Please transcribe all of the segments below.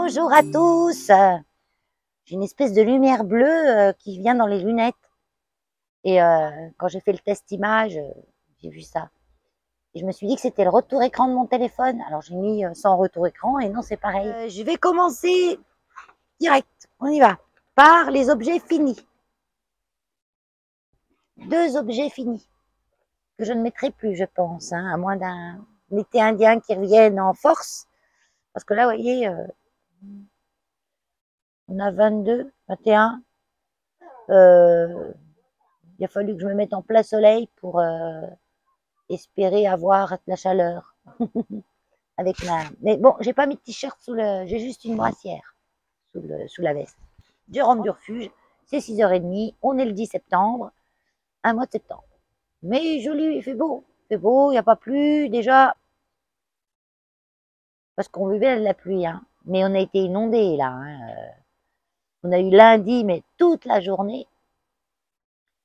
Bonjour à tous. J'ai une espèce de lumière bleue qui vient dans les lunettes. Et quand j'ai fait le test image, j'ai vu ça. Et je me suis dit que c'était le retour écran de mon téléphone. Alors j'ai mis sans retour écran et non, c'est pareil. Je vais commencer direct. On y va. Par les objets finis. 2 objets finis que je ne mettrai plus, je pense, hein, à moins d'un été indien qui revienne en force. Parce que là, vous voyez, on a 22, 21. Il a fallu que je me mette en plein soleil pour espérer avoir de la chaleur. Avec ma... Mais bon, j'ai pas mis de t-shirt sous le... J'ai juste une brassière sous la veste. Je rentre du refuge, c'est 6h30, on est le 10 septembre, un mois de septembre. Mais joli, il fait beau. Il fait beau, il n'y a pas plu déjà. Parce qu'on vivait de la pluie, hein. Mais on a été inondés là. Hein. On a eu lundi, mais toute la journée.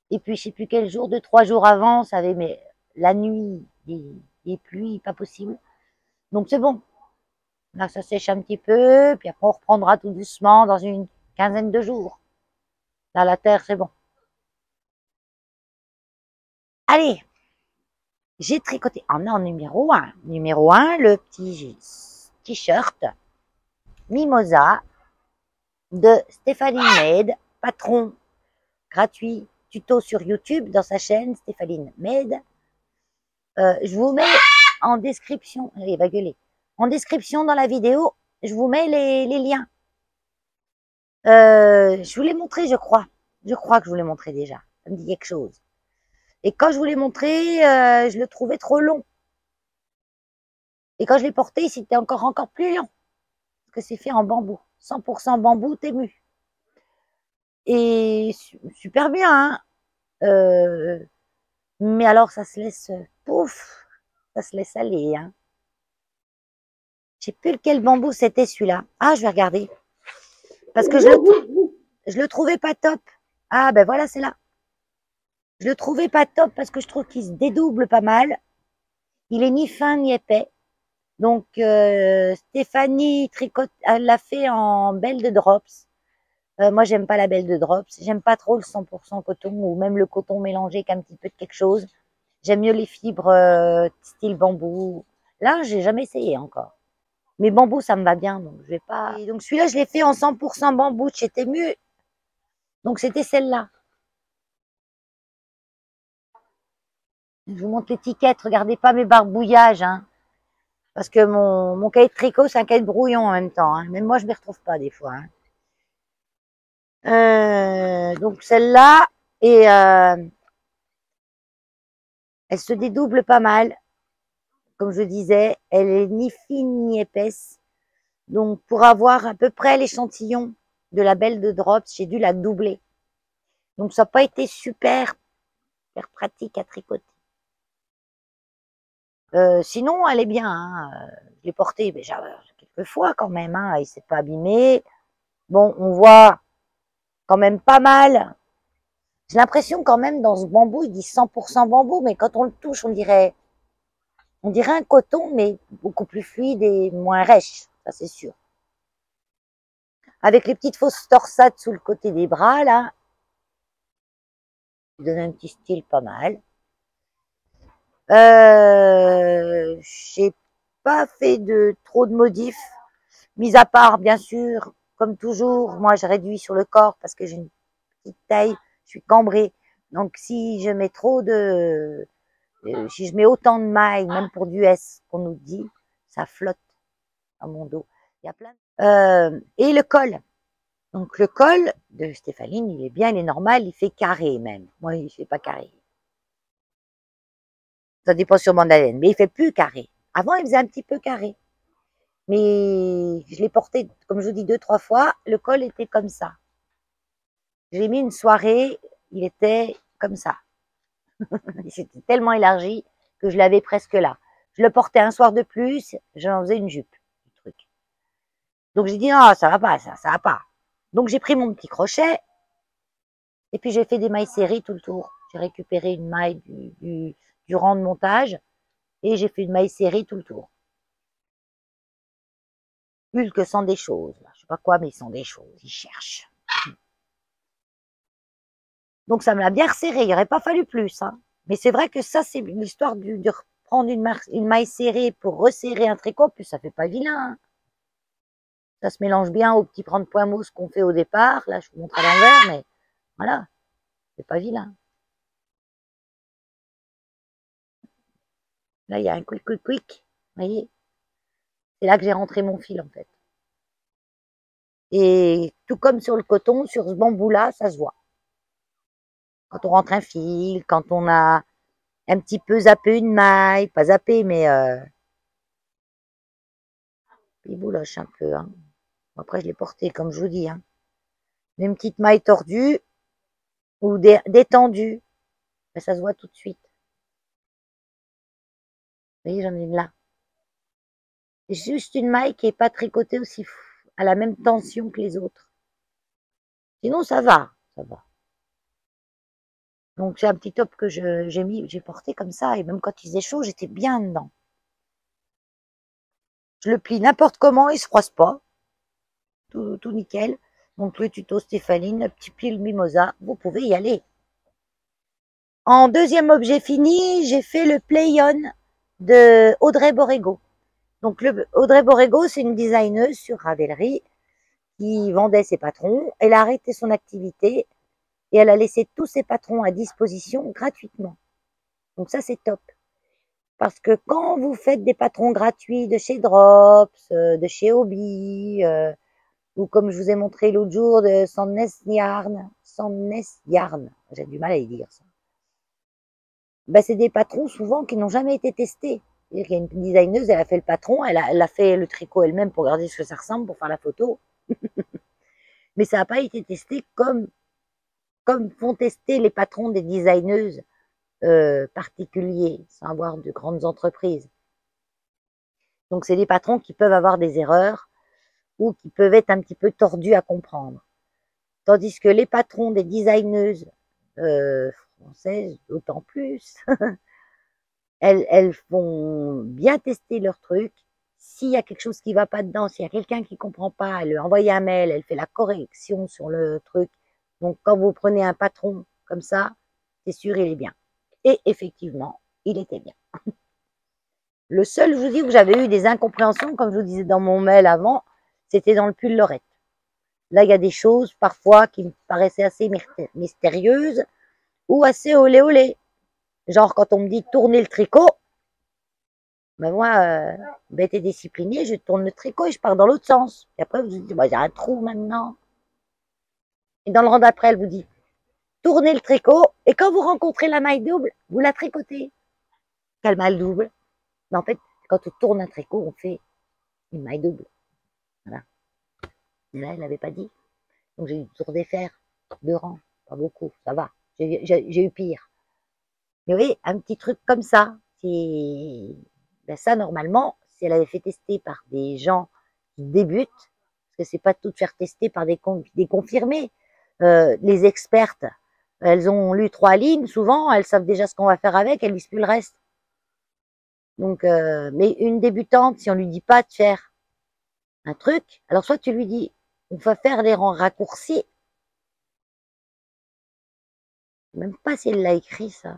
Et puis, je sais plus quel jour, 2, 3 jours avant, ça avait, mais la nuit, des pluies, pas possible. Donc, c'est bon. Là, ça sèche un petit peu, puis après, on reprendra tout doucement dans une quinzaine de jours. Là, la terre, c'est bon. Allez, j'ai tricoté en numéro 1. Numéro 1, le petit t-shirt Mimosa de Stéphanie Med, patron gratuit tuto sur YouTube dans sa chaîne Stéphanie Med. Je vous mets en description, il va gueuler, en description dans la vidéo, je vous mets les liens. Je vous l'ai montré, je crois. Je crois que je vous l'ai montré déjà. Ça me dit quelque chose. Et quand je vous l'ai montré, je le trouvais trop long. Et quand je l'ai porté, c'était encore plus long. Parce que c'est fait en bambou. 100% bambou tému. Et super bien, hein. Mais alors, ça se laisse, pouf, ça se laisse aller, hein. Je sais plus lequel bambou c'était celui-là. Ah, je vais regarder. Parce que je le trouvais pas top. Ah, ben voilà, c'est là. Je le trouvais pas top parce que je trouve qu'il se dédouble pas mal. Il est ni fin ni épais. Donc, Stéphanie tricote, elle l'a fait en belle de drops. Moi, j'aime pas la belle de drops. J'aime pas trop le 100% coton ou même le coton mélangé avec un petit peu de quelque chose. J'aime mieux les fibres style bambou. Là, j'ai jamais essayé encore. Mais bambou, ça me va bien, donc je vais pas. Et donc celui-là, je l'ai fait en 100% bambou de chez Temu. Donc c'était celle-là. Je vous montre l'étiquette. Regardez pas mes barbouillages, hein. Parce que mon cahier de tricot, c'est un cahier de brouillon en même temps. Hein. Même moi, je m'y retrouve pas des fois. Hein. Donc celle-là, et elle se dédouble pas mal. Comme je disais, elle est ni fine ni épaisse. Donc pour avoir à peu près l'échantillon de la belle de drops, j'ai dû la doubler. Donc ça n'a pas été super pratique à tricoter. Sinon, elle est bien. Hein. Je l'ai portée déjà quelques fois quand même. Hein. Il s'est pas abîmé. Bon, on voit quand même pas mal. J'ai l'impression quand même dans ce bambou, il dit 100% bambou, mais quand on le touche, on dirait un coton, mais beaucoup plus fluide et moins rêche. Ça, c'est sûr. Avec les petites fausses torsades sous le côté des bras, là. Ça donne un petit style pas mal. J'ai pas fait trop de modifs, mis à part, bien sûr, comme toujours, moi je réduis sur le corps parce que j'ai une petite taille, je suis cambrée. Donc si je mets si je mets autant de mailles, même pour du S qu'on nous dit, ça flotte à mon dos. Il y a plein et le col. Donc le col de Stéphanie, il est bien, il est normal, il fait carré même. Moi, il fait pas carré. Ça dépend sûrement de la laine, mais il fait plus carré. Avant, il faisait un petit peu carré. Mais je l'ai porté, comme je vous dis, 2, 3 fois. Le col était comme ça. J'ai mis une soirée, il était comme ça. Il s'était tellement élargi que je l'avais presque là. Je le portais un soir de plus, j'en faisais une jupe. Truc. Donc j'ai dit non, ça va pas, ça va pas. Donc j'ai pris mon petit crochet et puis j'ai fait des mailles serrées tout le tour. J'ai récupéré une maille du rang de montage et j'ai fait une maille serrée tout le tour. Hulk sent des choses. Je sais pas quoi, mais il sent des choses. Il cherche. Donc ça me l'a bien resserré. Il n'aurait pas fallu plus. Hein. Mais c'est vrai que ça, c'est l'histoire de reprendre une maille serrée pour resserrer un tricot. Puis ça fait pas vilain. Hein. Ça se mélange bien au petit point mousse qu'on fait au départ. Là, je vous montre à l'envers, mais voilà. C'est pas vilain. Là, il y a un quick. Vous voyez? C'est là que j'ai rentré mon fil, en fait. Et tout comme sur le coton, sur ce bambou-là, ça se voit. Quand on rentre un fil, quand on a un petit peu zappé une maille, pas zappé, mais il bouloche un peu. Hein. Après, je l'ai porté, comme je vous dis. Hein. Une petite maille tordue ou détendue, ben, ça se voit tout de suite. Vous voyez, j'en ai une là. C'est juste une maille qui n'est pas tricotée aussi à la même tension que les autres. Sinon, ça va. Donc, c'est un petit top que j'ai porté comme ça. Et même quand il faisait chaud, j'étais bien dedans. Je le plie n'importe comment, il se froisse pas. Tout nickel. Donc, le tuto Stéphaline, le petit pli mimosa, vous pouvez y aller. En deuxième objet fini, j'ai fait le Play-On de Audrey Borrego. Donc, Audrey Borrego, c'est une designeuse sur Ravelry qui vendait ses patrons. Elle a arrêté son activité et elle a laissé tous ses patrons à disposition gratuitement. Donc ça, c'est top. Parce que quand vous faites des patrons gratuits de chez Drops, de chez Hobby, ou comme je vous ai montré l'autre jour de Sandnes Yarn, j'ai du mal à y dire ça. Ben, c'est des patrons souvent qui n'ont jamais été testés. C'est-à-dire qu'il y a une designeuse, elle a fait le patron, elle a fait le tricot elle-même pour regarder ce que ça ressemble, pour faire la photo. Mais ça n'a pas été testé comme font tester les patrons des designeuses particuliers, sans avoir de grandes entreprises. Donc c'est des patrons qui peuvent avoir des erreurs ou qui peuvent être un petit peu tordus à comprendre. Tandis que les patrons des designeuses françaises, d'autant plus, elles font bien tester leur truc. S'il y a quelque chose qui va pas dedans, s'il y a quelqu'un qui comprend pas, elle lui envoie un mail, elle fait la correction sur le truc. Donc quand vous prenez un patron comme ça, c'est sûr il est bien. Et effectivement, il était bien. Le seul, je vous dis, que j'avais eu des incompréhensions, comme je vous disais dans mon mail avant, c'était dans le pull Lorette. Là, il y a des choses parfois qui me paraissaient assez mystérieuses ou assez olé olé. Genre quand on me dit tourner le tricot, ben moi, bête et disciplinée, je tourne le tricot et je pars dans l'autre sens. Et après, vous vous dites, bah, j'ai un trou maintenant. Et dans le rang d'après, elle vous dit, tournez le tricot et quand vous rencontrez la maille double, vous la tricotez. Quelle maille double? Mais en fait, quand on tourne un tricot, on fait une maille double. Voilà. Et là, elle n'avait pas dit. Donc j'ai eu tour des fers, 2 rangs, pas beaucoup, ça va. J'ai eu pire. Mais vous voyez, un petit truc comme ça, ben ça normalement, si elle avait fait tester par des gens qui débutent, parce que c'est pas tout de faire tester par des confirmés. Les expertes, elles ont lu 3 lignes, souvent, elles savent déjà ce qu'on va faire avec, elles lisent plus le reste. Donc, mais une débutante, si on lui dit pas de faire un truc, alors soit tu lui dis, on va faire des rangs raccourcis, même pas si elle l'a écrit ça,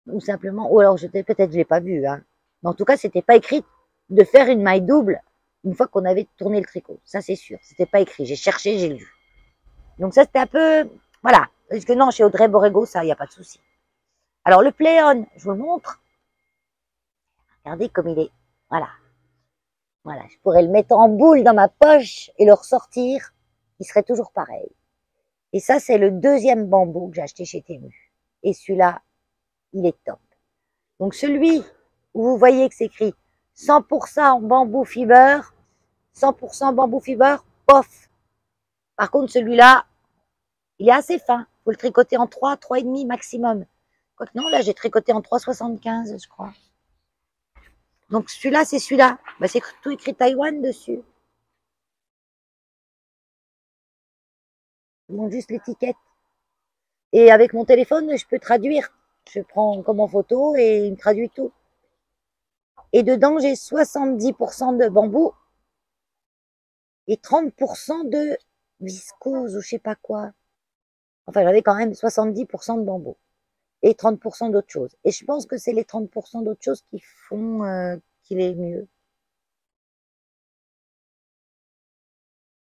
ou simplement, ou alors peut-être je l'ai pas vu, hein. Mais en tout cas, c'était pas écrit de faire une maille double une fois qu'on avait tourné le tricot. Ça, c'est sûr. C'était pas écrit. J'ai cherché, j'ai lu. Donc ça, c'était un peu, voilà. Parce que non, chez Audrey Borrego, ça, il n'y a pas de souci. Alors, le play-on, je vous le montre. Regardez comme il est. Voilà. Voilà. Je pourrais le mettre en boule dans ma poche et le ressortir. Il serait toujours pareil. Et ça, c'est le deuxième bambou que j'ai acheté chez Temu. Et celui-là, il est top. Donc celui où vous voyez que c'est écrit 100% bambou fiber, 100% bambou fiber, pof. Par contre, celui-là, il est assez fin. Faut le tricoter en 3, 3,5 maximum. Quoique non, là, j'ai tricoté en 3,75, je crois. Donc celui-là, c'est celui-là. Bah, c'est tout écrit Taïwan dessus. Je montre juste l'étiquette. Et avec mon téléphone, je peux traduire. Je prends comme en photo et il me traduit tout. Et dedans, j'ai 70% de bambou et 30% de viscose ou je sais pas quoi. Enfin, j'avais quand même 70% de bambou et 30% d'autres choses. Et je pense que c'est les 30% d'autres choses qui font qu'il est mieux.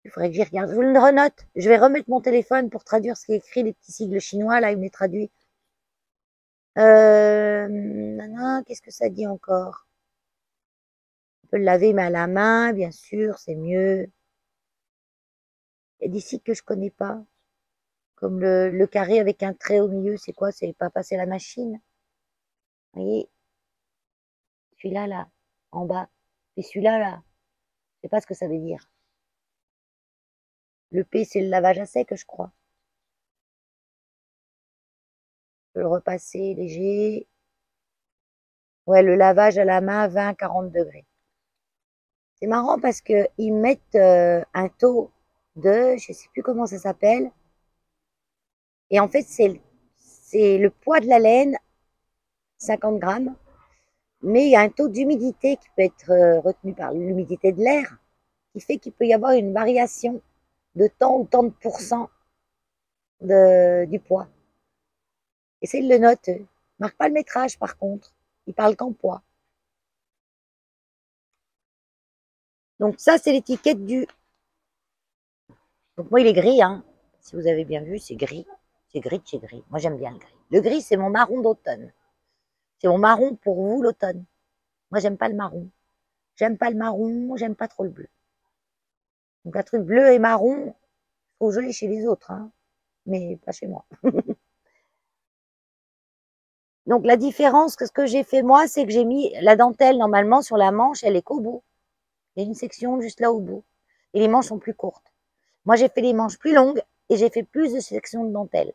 Il faudrait que j'y regarde. Je vous le renote. Je vais remettre mon téléphone pour traduire ce qui est écrit, les petits sigles chinois. Là, il me les traduit. Qu'est-ce que ça dit encore? On peut le laver, mais à la main, bien sûr, c'est mieux. Il y a des sigles que je connais pas. Comme le carré avec un trait au milieu, c'est quoi? C'est pas passer la machine. Vous voyez? Celui-là, là, en bas. Et celui-là, là. Je sais pas ce que ça veut dire. Le P, c'est le lavage à sec, je crois. Je peux le repasser léger. Ouais, le lavage à la main, 20-40 degrés. C'est marrant parce que ils mettent un taux de, je sais plus comment ça s'appelle. Et en fait, c'est le poids de la laine, 50 grammes. Mais il y a un taux d'humidité qui peut être retenu par l'humidité de l'air, qui fait qu'il peut y avoir une variation de tant ou tant de pourcents du poids. Et c'est le note. Marque pas le métrage par contre. Il parle qu'en poids. Donc ça, c'est l'étiquette du... Donc moi, il est gris, hein. Si vous avez bien vu, c'est gris. C'est gris de chez gris. Moi, j'aime bien le gris. Le gris, c'est mon marron d'automne. C'est mon marron pour vous, l'automne. Moi, j'aime pas le marron. J'aime pas le marron, j'aime pas trop le bleu. Donc un truc bleu et marron, je trouve joli chez les autres, hein. Mais pas chez moi. Donc la différence, ce que j'ai fait moi, c'est que j'ai mis la dentelle normalement sur la manche, elle est qu'au bout. Il y a une section juste là au bout. Et les manches sont plus courtes. Moi, j'ai fait les manches plus longues et j'ai fait plus de sections de dentelle.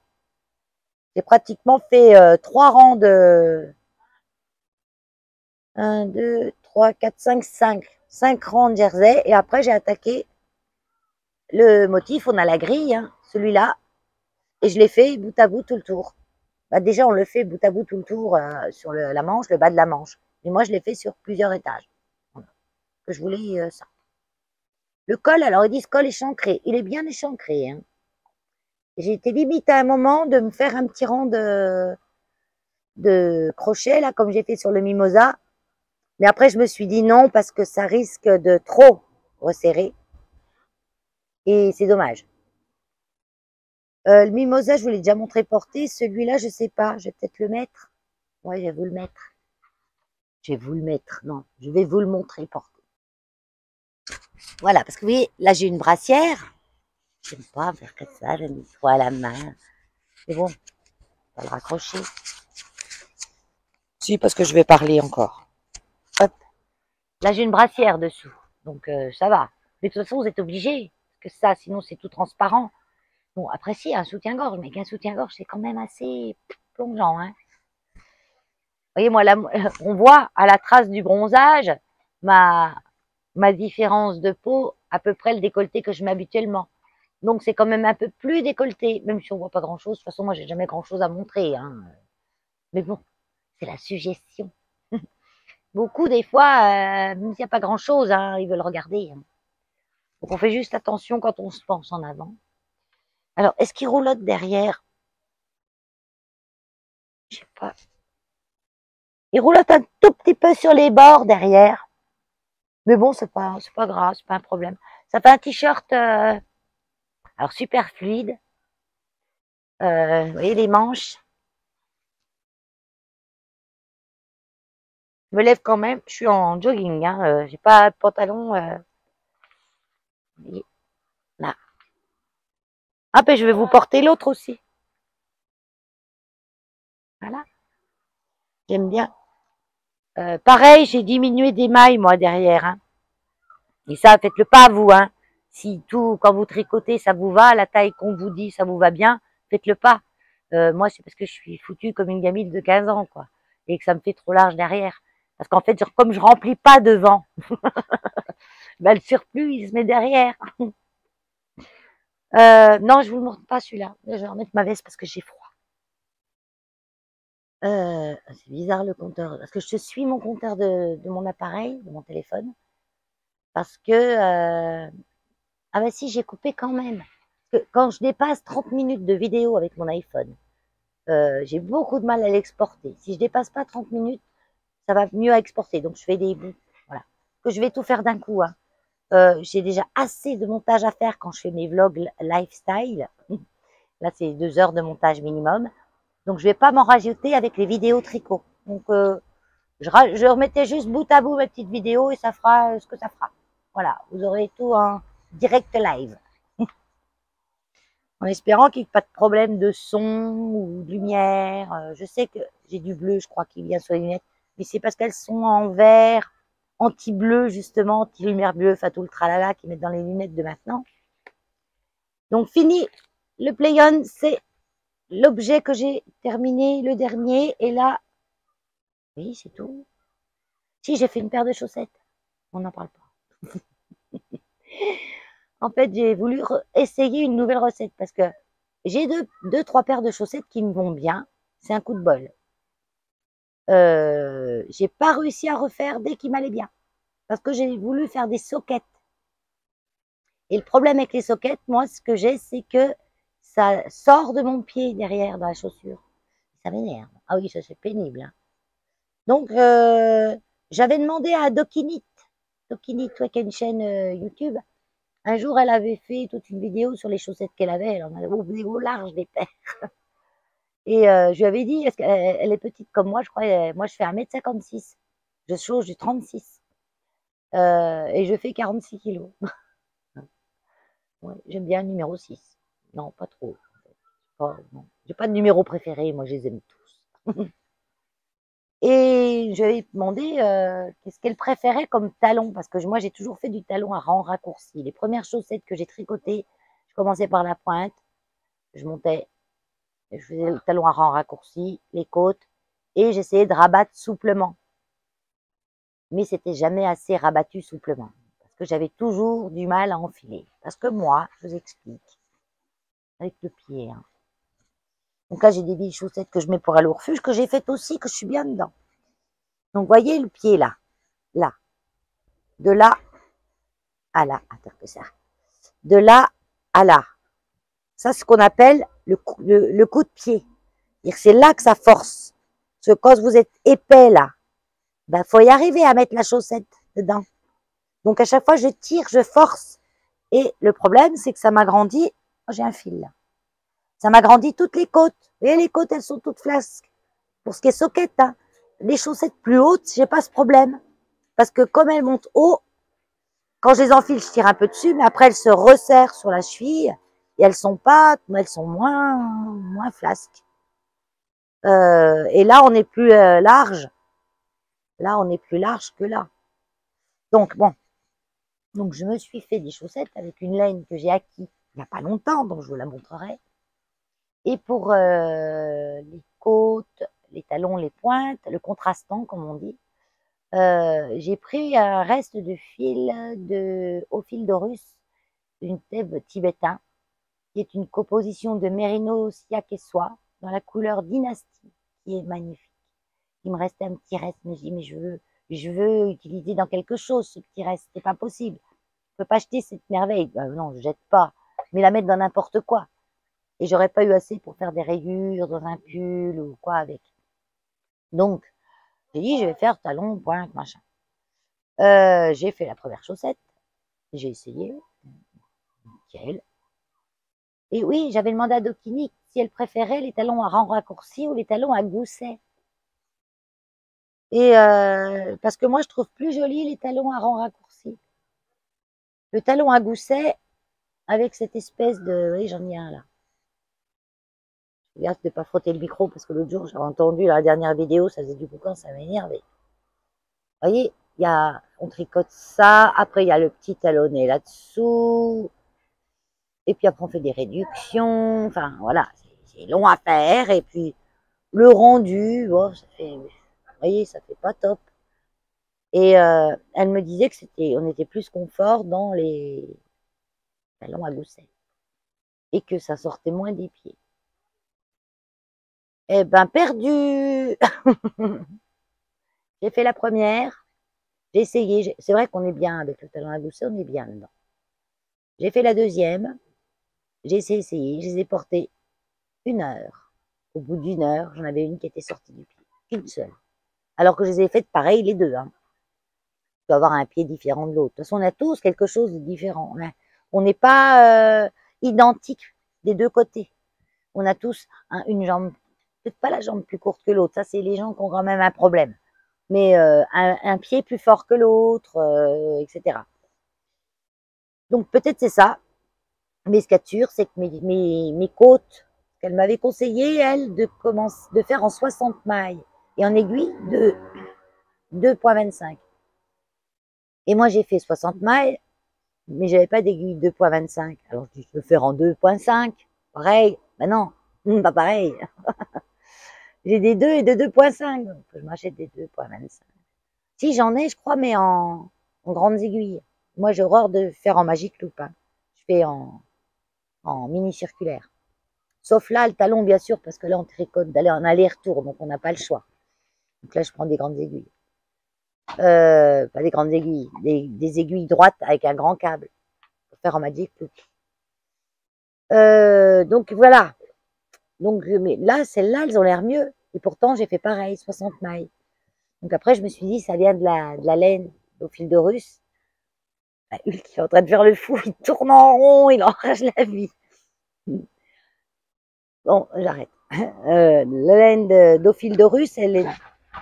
J'ai pratiquement fait 3 rangs de 1, 2, 3, 4, 5, 5. 5 rangs de jersey et après j'ai attaqué le motif. On a la grille, hein, celui-là, et je l'ai fait bout à bout tout le tour. Bah, déjà, on le fait bout à bout tout le tour sur la manche, le bas de la manche. Mais moi, je l'ai fait sur plusieurs étages. Voilà. Que je voulais ça. Le col, alors ils disent col échancré. Il est bien échancré. Hein. J'ai été limite à un moment de me faire un petit rang de crochet, là, comme j'ai fait sur le mimosa. Mais après, je me suis dit non, parce que ça risque de trop resserrer. Et c'est dommage. Le mimosa, je vous l'ai déjà montré porter. Celui-là, je sais pas. Je vais peut-être le mettre. Ouais, je vais vous le mettre. Je vais vous le mettre. Non, je vais vous le montrer porter. Voilà, parce que vous voyez, là, j'ai une brassière. J'aime pas faire comme ça. J'ai mis trop à la main. Mais bon, on va le raccrocher. Si, parce que je vais parler encore. Hop. Là, j'ai une brassière dessous. Donc, ça va. Mais de toute façon, vous êtes obligés. Parce que ça, sinon, c'est tout transparent. Bon, après, si, un soutien-gorge. Mais qu'un soutien-gorge, c'est quand même assez plongeant. Hein. Vous voyez, moi, là, on voit à la trace du bronzage ma différence de peau, à peu près le décolleté que je mets habituellement. Donc, c'est quand même un peu plus décolleté. Même si on voit pas grand-chose. De toute façon, moi, j'ai jamais grand-chose à montrer. Hein. Mais bon, c'est la suggestion. Beaucoup, des fois, même s'il n'y a pas grand-chose, hein, ils veulent regarder. Hein. Donc, on fait juste attention quand on se penche en avant. Alors, est-ce qu'il roulotte derrière? Je sais pas. Il roulotte un tout petit peu sur les bords derrière. Mais bon, c'est pas grave, c'est pas un problème. Ça fait un t-shirt, alors super fluide. Vous voyez les manches? Je me lève quand même. Je suis en jogging, hein. J'ai pas de pantalon. Là. Ah, ben je vais vous porter l'autre aussi. Voilà. J'aime bien. Pareil, j'ai diminué des mailles, moi, derrière. Hein. Et ça, faites-le pas, vous. Hein. Si tout, quand vous tricotez, ça vous va, la taille qu'on vous dit, ça vous va bien, faites-le pas. Moi, c'est parce que je suis foutue comme une gamine de 15 ans, quoi. Et que ça me fait trop large derrière. Parce qu'en fait, comme je remplis pas devant, ben, le surplus, il se met derrière. Non, je vous le montre pas, celui-là. Je vais remettre ma veste parce que j'ai froid. C'est bizarre le compteur. Parce que je suis mon compteur de mon appareil, de mon téléphone. Parce que Ah bah si, j'ai coupé quand même. Parce que quand je dépasse 30 minutes de vidéo avec mon iPhone, j'ai beaucoup de mal à l'exporter. Si je dépasse pas 30 minutes, ça va mieux à exporter. Donc je fais des bouts. Voilà. Que je vais tout faire d'un coup. Hein. J'ai déjà assez de montage à faire quand je fais mes vlogs lifestyle. Là, c'est 2 heures de montage minimum. Donc je vais pas m'en rajouter avec les vidéos tricot. Donc je remettais juste bout à bout mes petites vidéos et ça fera ce que ça fera. Voilà, vous aurez tout en direct live. En espérant qu'il n'y ait pas de problème de son ou de lumière. Je sais que j'ai du bleu, je crois, qui vient sur les lunettes, mais c'est parce qu'elles sont en vert, anti-bleu justement, anti-lumière bleue, enfin tout le tralala qu'ils mettent dans les lunettes de maintenant. Donc fini, le play-on, c'est l'objet que j'ai terminé, le dernier, et là, oui, c'est tout. Si, j'ai fait une paire de chaussettes, on n'en parle pas. En fait, j'ai voulu essayer une nouvelle recette parce que j'ai trois paires de chaussettes qui me vont bien. C'est un coup de bol. J'ai pas réussi à refaire dès qu'il m'allait bien parce que j'ai voulu faire des soquettes. Et le problème avec les soquettes, moi, ce que j'ai, c'est que ça sort de mon pied derrière dans la chaussure. Ça m'énerve. Ah oui, ça c'est pénible. Hein. Donc, j'avais demandé à Dokinit ouais, qui est une chaîne YouTube. Un jour, elle avait fait toute une vidéo sur les chaussettes qu'elle avait. Elle en avait au large des paires. Et je lui avais dit, parce qu'elle est petite comme moi, je crois. Moi, je fais 1,56 m. Je change du 36. Et je fais 46 kilos. Ouais, j'aime bien le numéro 6. Non, pas trop. J'ai pas de numéro préféré. Moi, je les aime tous. Et je lui ai demandé qu'est-ce qu'elle préférait comme talon, parce que moi j'ai toujours fait du talon à rang raccourci. Les premières chaussettes que j'ai tricotées, je commençais par la pointe, je montais, je faisais le talon à rang raccourci, les côtes, et j'essayais de rabattre souplement. Mais c'était jamais assez rabattu souplement, parce que j'avais toujours du mal à enfiler. Parce que moi, je vous explique, avec le pied. Hein. Donc là, j'ai des vieilles chaussettes que je mets pour aller au refuge, que j'ai faites aussi, que je suis bien dedans. Donc, voyez le pied là, là, de là à là, attends que ça, de là à là. Ça, c'est ce qu'on appelle le coup de pied. C'est là que ça force. Parce que quand vous êtes épais là, ben, faut y arriver à mettre la chaussette dedans. Donc, à chaque fois, je tire, je force. Et le problème, c'est que ça m'agrandit. Oh, j'ai un fil là. Ça m'agrandit toutes les côtes. Et les côtes, elles sont toutes flasques. Pour ce qui est soquette, hein. Les chaussettes plus hautes, j'ai pas ce problème. Parce que comme elles montent haut, quand je les enfile, je tire un peu dessus, mais après, elles se resserrent sur la cheville. Et elles sont moins flasques. Et là, on est plus large. Là, on est plus large que là. Donc, bon. Donc, je me suis fait des chaussettes avec une laine que j'ai acquis il n'y a pas longtemps, donc je vous la montrerai. Et pour les côtes, les talons, les pointes, le contrastant, comme on dit, j'ai pris un reste de fil au fil d'Horus, une thèbe tibétain, qui est une composition de mérino, siak et soie, dans la couleur dynastie, qui est magnifique. Il me restait un petit reste, mais je dis, mais je veux utiliser dans quelque chose ce petit reste, c'est pas possible. Je peux pas acheter cette merveille. Non, je jette pas, mais la mettre dans n'importe quoi. Et j'aurais pas eu assez pour faire des rayures dans un pull ou quoi avec. Donc, j'ai dit, je vais faire talon, pointe, machin. J'ai fait la première chaussette. J'ai essayé. Nickel. Et oui, j'avais demandé à Dokini si elle préférait les talons à rang raccourci ou les talons à gousset. Et parce que moi, je trouve plus joli les talons à rang raccourci. Le talon à gousset, avec cette espèce de... Oui, j'en ai un là. Je regarde de ne pas frotter le micro parce que l'autre jour, j'avais entendu la dernière vidéo, ça faisait du boucan, ça m'énervait. Vous voyez, on tricote ça, après il y a le petit talonnet là-dessous, et puis après on fait des réductions, enfin voilà, c'est long à faire, et puis le rendu, bon, ça fait, vous voyez, ça fait pas top. Et elle me disait que on était plus confort dans les talons à gousset, et que ça sortait moins des pieds. Eh ben, perdu. J'ai fait la première, j'ai essayé, c'est vrai qu'on est bien avec le talon à gousset, on est bien dedans. J'ai fait la deuxième. J'ai essayé. Je les ai portées 1 heure. Au bout d'1 heure, j'en avais une qui était sortie du pied. Une seule. Alors que je les ai faites pareil les deux. Hein. Tu dois avoir un pied différent de l'autre. De toute façon, on a tous quelque chose de différent. On n'est pas identiques des deux côtés. On a tous une jambe, peut-être pas la jambe plus courte que l'autre. Ça, c'est les gens qui ont quand même un problème. Mais un pied plus fort que l'autre, etc. Donc peut-être c'est ça. Mais ce qu'il y a de sûr, c'est que mes côtes, qu'elle m'avait conseillé, elle, de faire en 60 mailles et en aiguille de 2,25. Et moi, j'ai fait 60 mailles, mais j'avais pas d'aiguille 2,25. Alors, je peux faire en 2,5. Pareil. Ben non, pas pareil. J'ai des 2 et de 2,5. Donc, je m'achète des 2,25. Si j'en ai, je crois, mais en grandes aiguilles. Moi, j'ai horreur de faire en magique loupe. Hein. Je fais en mini circulaire. Sauf là, le talon, bien sûr, parce que là, on tricote d'aller en aller-retour, donc on n'a pas le choix. Donc là, je prends des grandes aiguilles. Pas des grandes aiguilles, des aiguilles droites avec un grand câble pour faire en magic loop. Donc voilà. Donc, mais là, celles-là, elles ont l'air mieux. Et pourtant, j'ai fait pareil, 60 mailles. Donc après, je me suis dit, ça vient de la laine au fil de russe. Bah, Hulk, il est en train de faire le fou, il tourne en rond, il enrage la vie. Bon, j'arrête. La laine d'Ophildorus, elle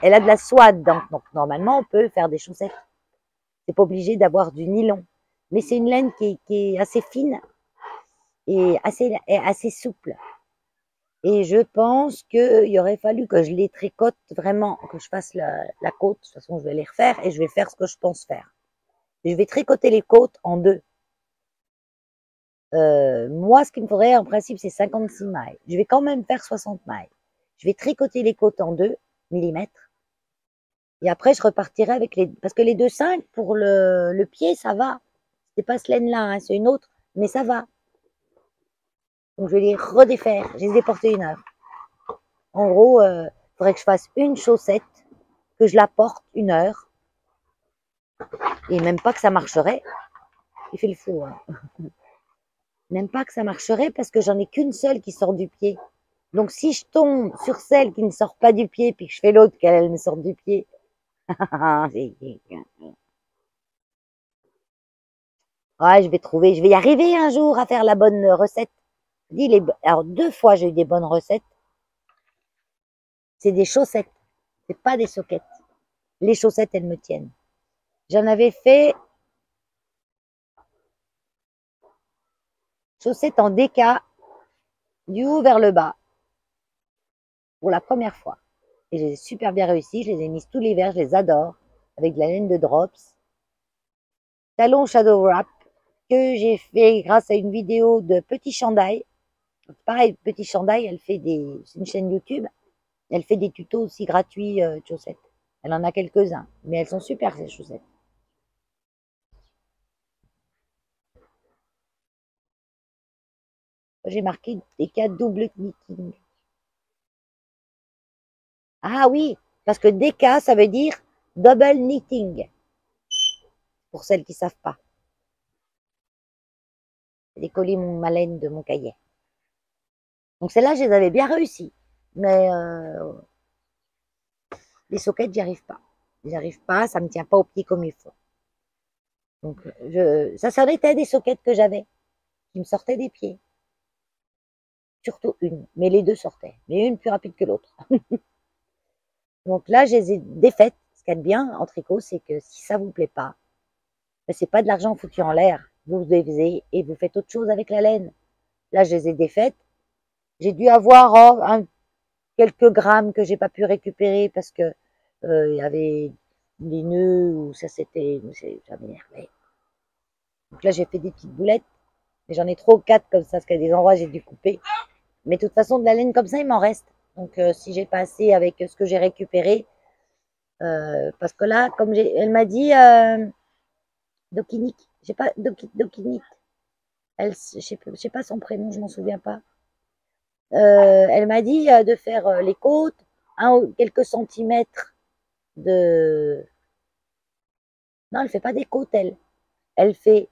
a de la soie dedans. Donc, normalement, on peut faire des chaussettes. C'est pas obligé d'avoir du nylon. Mais c'est une laine qui est assez fine et assez souple. Et je pense qu'il aurait fallu que je les tricote vraiment, que je fasse la côte. De toute façon, je vais les refaire et je vais faire ce que je pense faire. Je vais tricoter les côtes en deux. Moi, ce qu'il me faudrait, en principe, c'est 56 mailles. Je vais quand même faire 60 mailles. Je vais tricoter les côtes en 2 millimètres. Et après, je repartirai avec parce que les 2,5 pour le pied, ça va. C'est pas ce laine-là, hein, c'est une autre, mais ça va. Donc, je vais les redéfaire. Je les ai portées 1 heure. En gros, il faudrait que je fasse une chaussette, que je la porte 1 heure. Et même pas que ça marcherait. Il fait le fou, hein. Même pas que ça marcherait parce que j'en ai qu'une seule qui sort du pied. Donc, si je tombe sur celle qui ne sort pas du pied, puis que je fais l'autre qu'elle me sort du pied, ouais, je vais y arriver un jour à faire la bonne recette. Alors, 2 fois, j'ai eu des bonnes recettes. C'est des chaussettes. C'est pas des soquettes. Les chaussettes, elles me tiennent. J'en avais fait chaussettes en déca, du haut vers le bas, pour la première fois. Et j'ai super bien réussi. Je les ai mises tout l'hiver. Je les adore. Avec de la laine de drops. Talon Shadow Wrap que j'ai fait grâce à une vidéo de Petit Chandail. Pareil, Petit Chandail, c'est une chaîne YouTube. Elle fait des tutos aussi gratuits de chaussettes. Elle en a quelques-uns, mais elles sont super ces chaussettes. J'ai marqué des cas double knitting. Ah oui, parce que DK, ça veut dire double knitting. Pour celles qui savent pas. J'ai collé ma laine de mon cahier. Donc celles-là, je les avais bien réussies. Mais les soquettes, j'y arrive pas. J'y arrive pas, ça me tient pas au pied comme il faut. Donc ça s'en était des soquettes que j'avais, qui me sortaient des pieds. Surtout une, mais les deux sortaient. Mais une plus rapide que l'autre. Donc là, je les ai défaites. Ce qu'il y a de bien en tricot, c'est que si ça vous plaît pas, ben, c'est pas de l'argent foutu en l'air. Vous défaisez et vous faites autre chose avec la laine. Là, je les ai défaites. J'ai dû avoir quelques grammes que j'ai pas pu récupérer parce que il y avait des nœuds ou ça m'énervait. Donc là, j'ai fait des petites boulettes. Mais j'en ai 3 ou 4 comme ça, parce qu'il y a des endroits j'ai dû couper. Mais de toute façon, de la laine comme ça, il m'en reste. Donc si j'ai pas assez avec ce que j'ai récupéré, parce que là, comme elle m'a dit, Dokinik, j'ai pas Dokinik, je sais pas son prénom, je m'en souviens pas. Elle m'a dit de faire les côtes, quelques centimètres de. Non, elle fait pas des côtes, elle. Elle fait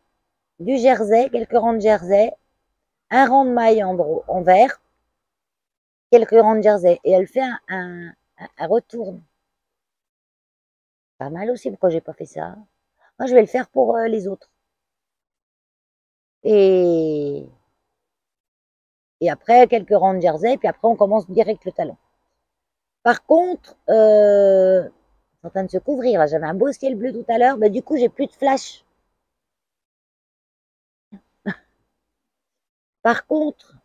du jersey, quelques rangs de jersey, un rang de maille en vert, quelques rangs de jersey. Et elle fait un retourne. Pas mal aussi, pourquoi j'ai pas fait ça? Moi, je vais le faire pour les autres. Et, et après, quelques rangs de jersey, puis après, on commence direct le talon. Par contre, c'est en train de se couvrir, là. J'avais un beau ciel bleu tout à l'heure, mais du coup, j'ai plus de flash. Par contre,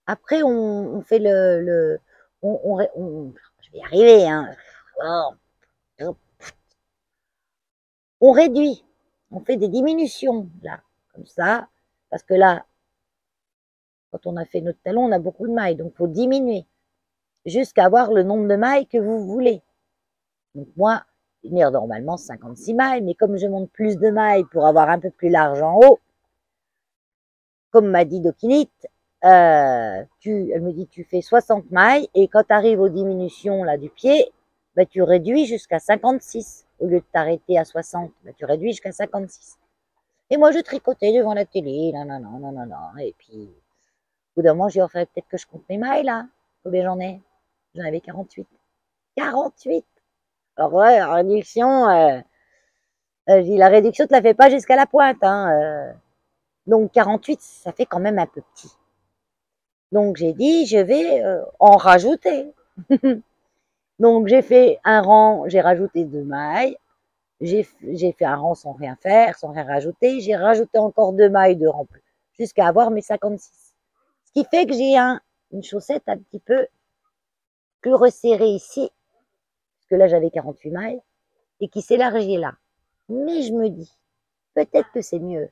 après, on fait je vais y arriver, hein. On réduit, on fait des diminutions, là, comme ça, parce que là, quand on a fait notre talon, on a beaucoup de mailles, donc il faut diminuer jusqu'à avoir le nombre de mailles que vous voulez. Donc moi, normalement 56 mailles, mais comme je monte plus de mailles pour avoir un peu plus large en haut, comme m'a dit Dokinite, elle me dit tu fais 60 mailles et quand tu arrives aux diminutions là du pied, bah, tu réduis jusqu'à 56. Au lieu de t'arrêter à 60, bah, tu réduis jusqu'à 56. Et moi je tricotais devant la télé, non, non, non, non, non, non. Et puis, au bout d'un moment, j'ai dit, peut-être que je compte mes mailles là. Combien j'en ai? J'en avais 48. 48. Alors ouais, la réduction, je dis, la réduction, tu la fais pas jusqu'à la pointe. Hein, donc 48, ça fait quand même un peu petit. Donc j'ai dit, je vais en rajouter. Donc j'ai fait un rang, j'ai rajouté 2 mailles. J'ai fait un rang sans rien faire, sans rien rajouter. J'ai rajouté encore 2 mailles de rang jusqu'à avoir mes 56. Ce qui fait que j'ai une chaussette un petit peu plus resserrée ici, parce que là j'avais 48 mailles, et qui s'élargit là. Mais je me dis, peut-être que c'est mieux.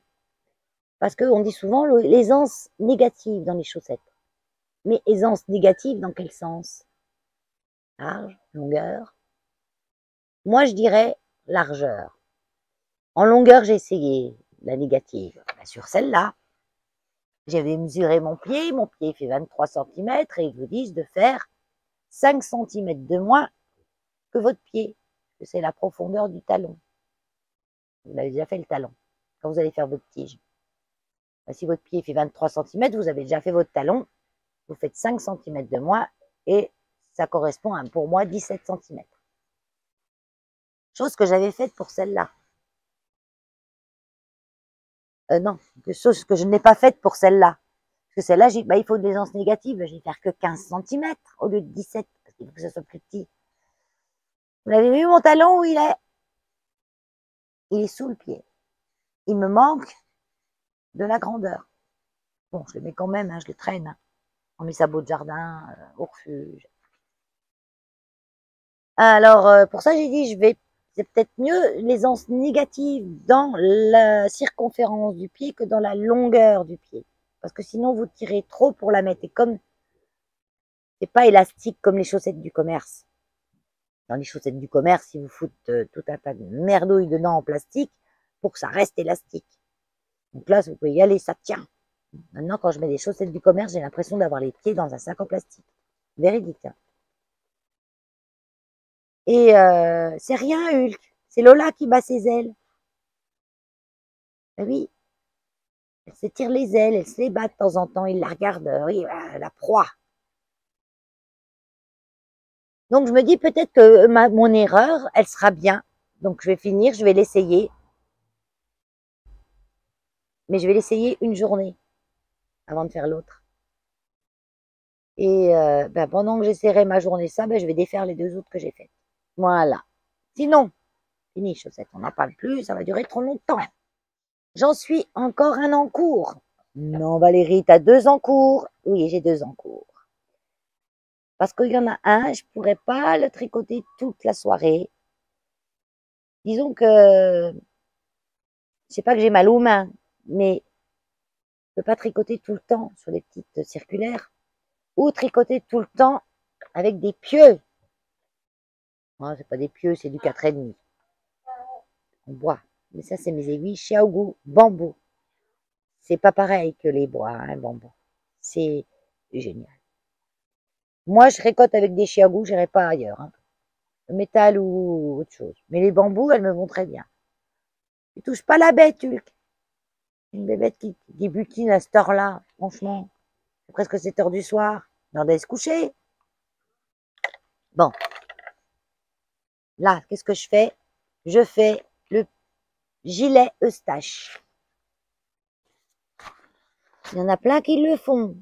Parce qu'on dit souvent l'aisance négative dans les chaussettes. Mais aisance négative dans quel sens? Large, longueur. Moi, je dirais largeur. En longueur, j'ai essayé la négative. Sur celle-là, j'avais mesuré mon pied fait 23 cm et ils vous disent de faire 5 cm de moins que votre pied, que c'est la profondeur du talon. Vous avez déjà fait le talon quand vous allez faire votre tige. Si votre pied fait 23 cm, vous avez déjà fait votre talon, vous faites 5 cm de moins et ça correspond à, pour moi, 17 cm. Chose que j'avais faite pour celle-là. Non, chose que je n'ai pas faite pour celle-là. Parce que celle-là, il faut de l'aisance négative, je vais faire que 15 cm au lieu de 17, parce qu'il faut que ça soit plus petit. Vous l'avez vu mon talon où il est? Il est sous le pied. Il me manque de la grandeur. Bon, je le mets quand même, hein, je le traîne. Hein. On met sa beau de jardin, au refuge. Alors, pour ça, j'ai dit, c'est peut-être mieux l'aisance négative dans la circonférence du pied que dans la longueur du pied. Parce que sinon, vous tirez trop pour la mettre. Et comme c'est pas élastique comme les chaussettes du commerce. Dans les chaussettes du commerce, ils vous foutent tout un tas de merdouilles dedans en plastique pour que ça reste élastique. Donc là, vous pouvez y aller, ça tient. Maintenant, quand je mets des chaussettes du commerce, j'ai l'impression d'avoir les pieds dans un sac en plastique. Véridique. Hein. Et c'est rien, Hulk. C'est Lola qui bat ses ailes. Ben oui, elle s'étire les ailes, elle se les bat de temps en temps, il la regarde, oui, la proie. Donc je me dis peut-être que mon erreur, elle sera bien. Donc je vais finir, je vais l'essayer. Mais je vais l'essayer une journée avant de faire l'autre. Et pendant que j'essaierai ma journée ça, je vais défaire les 2 autres que j'ai faites. Voilà. Sinon, fini chaussettes, on n'en parle plus, ça va durer trop longtemps. J'en suis encore un en cours. Non, Valérie, t'as 2 en cours. Oui, j'ai 2 en cours. Parce qu'il y en a un, je pourrais pas le tricoter toute la soirée. Disons que, je sais pas que j'ai mal aux mains, mais je peux pas tricoter tout le temps sur les petites circulaires. Ou tricoter tout le temps avec des pieux. Non, c'est pas des pieux, c'est du 4,5. En bois. Mais ça, c'est mes aiguilles Xiaogu bambou. C'est pas pareil que les bois, hein, bambou. C'est génial. Moi, je tricote avec des Xiaogu, j'irai pas ailleurs. Hein. Le métal ou autre chose. Mais les bambous, elles me vont très bien. Tu touches pas la bête, Hulk. Une bébête qui butine à cette heure-là, franchement. C'est presque 7 heures du soir. L'heure d'aller se coucher. Bon. Là, qu'est-ce que je fais? Je fais le gilet Eustache. Il y en a plein qui le font.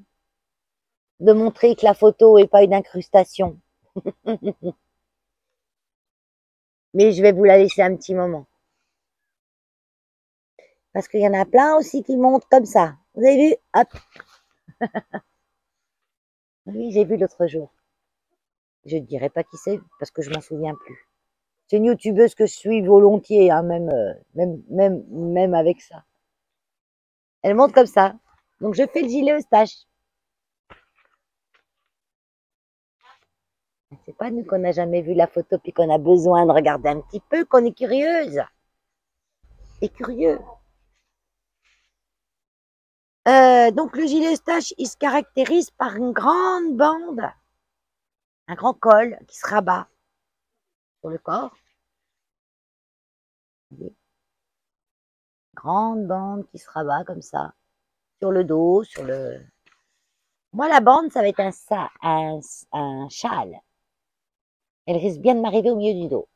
De montrer que la photo n'est pas une incrustation. Mais je vais vous la laisser un petit moment. Parce qu'il y en a plein aussi qui montent comme ça. Vous avez vu? Hop. Oui, j'ai vu l'autre jour. Je ne dirai pas qui c'est parce que je m'en souviens plus. C'est une youtubeuse que je suis volontiers, hein, même avec ça. Elle monte comme ça. Donc je fais le gilet Eustache. C'est pas nous qu'on n'a jamais vu la photo puis qu'on a besoin de regarder un petit peu, qu'on est curieuse. Et curieux. Donc le gilet Eustache, il se caractérise par une grande bande, un grand col qui se rabat sur le corps. Grande bande qui se rabat comme ça, sur le dos, sur le... Moi, la bande, ça va être un châle. Elle risque bien de m'arriver au milieu du dos.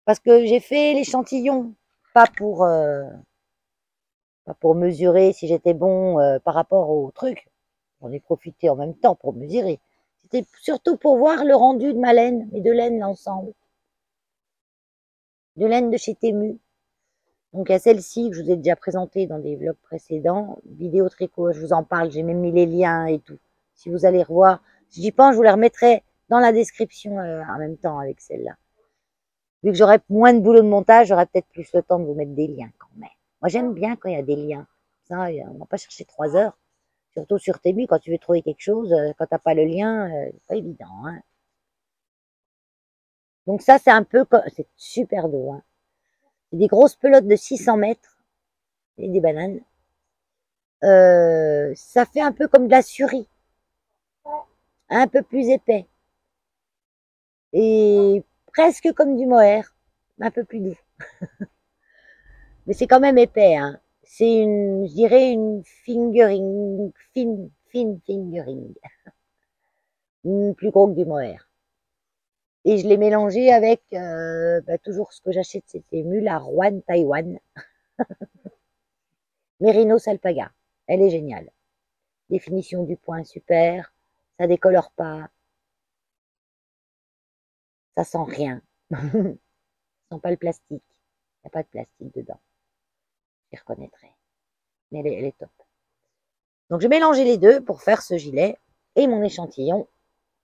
Parce que j'ai fait l'échantillon, pas pour, pas pour mesurer si j'étais bon par rapport au truc. J'en ai profité en même temps pour mesurer. C'était surtout pour voir le rendu de ma laine, mes deux laines l'ensemble. De laine de chez Temu. Donc à celle-ci que je vous ai déjà présentée dans des vlogs précédents, vidéo tricot, je vous en parle, j'ai même mis les liens et tout. Si vous allez revoir, si j'y pense, je vous les remettrai dans la description en même temps avec celle-là. Vu que j'aurai moins de boulot de montage, j'aurai peut-être plus le temps de vous mettre des liens quand même. Moi j'aime bien quand il y a des liens. Ça, on va pas chercher 3 heures. Surtout sur Temu, quand tu veux trouver quelque chose, quand t'as pas le lien, c'est pas évident. Hein. Donc ça, c'est un peu, c'est super doux. Hein. C'est des grosses pelotes de 600 mètres et des bananes. Ça fait un peu comme de la surie, un peu plus épais et presque comme du mohair, un peu plus doux. Mais c'est quand même épais. Hein. C'est une, je dirais une fingering, fine fingering, plus gros que du mohair. Et je l'ai mélangé avec toujours ce que j'achète, c'était mule à Rouen, Taïwan, Mérinos Alpaga. Elle est géniale. Définition du point super, ça décolore pas, ça sent rien. Ça sent pas le plastique. Il n'y a pas de plastique dedans. Je les reconnaîtrai. Mais elle est top. Donc j'ai mélangé les deux pour faire ce gilet et mon échantillon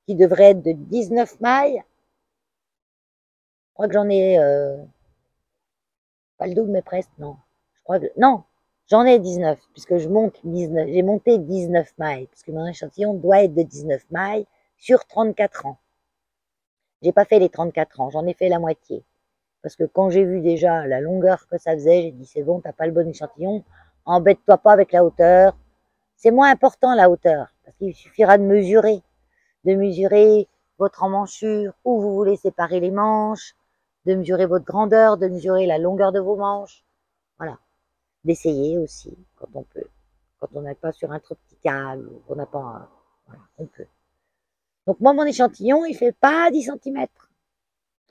qui devrait être de 19 mailles. Je crois que j'en ai pas le double mais presque, non. Je crois que non, j'en ai 19 puisque je monte 19, j'ai monté 19 mailles puisque mon échantillon doit être de 19 mailles sur 34 ans. J'ai pas fait les 34 ans, j'en ai fait la moitié. Parce que quand j'ai vu déjà la longueur que ça faisait, j'ai dit c'est bon, t'as pas le bon échantillon, embête-toi pas avec la hauteur. C'est moins important la hauteur, parce qu'il suffira de mesurer votre emmanchure, où vous voulez séparer les manches, de mesurer votre grandeur, de mesurer la longueur de vos manches. Voilà. D'essayer aussi, quand on peut. Quand on n'est pas sur un tropical, ou qu'on n'a pas un... Voilà, on peut. Donc moi, mon échantillon, il fait pas 10 centimètres.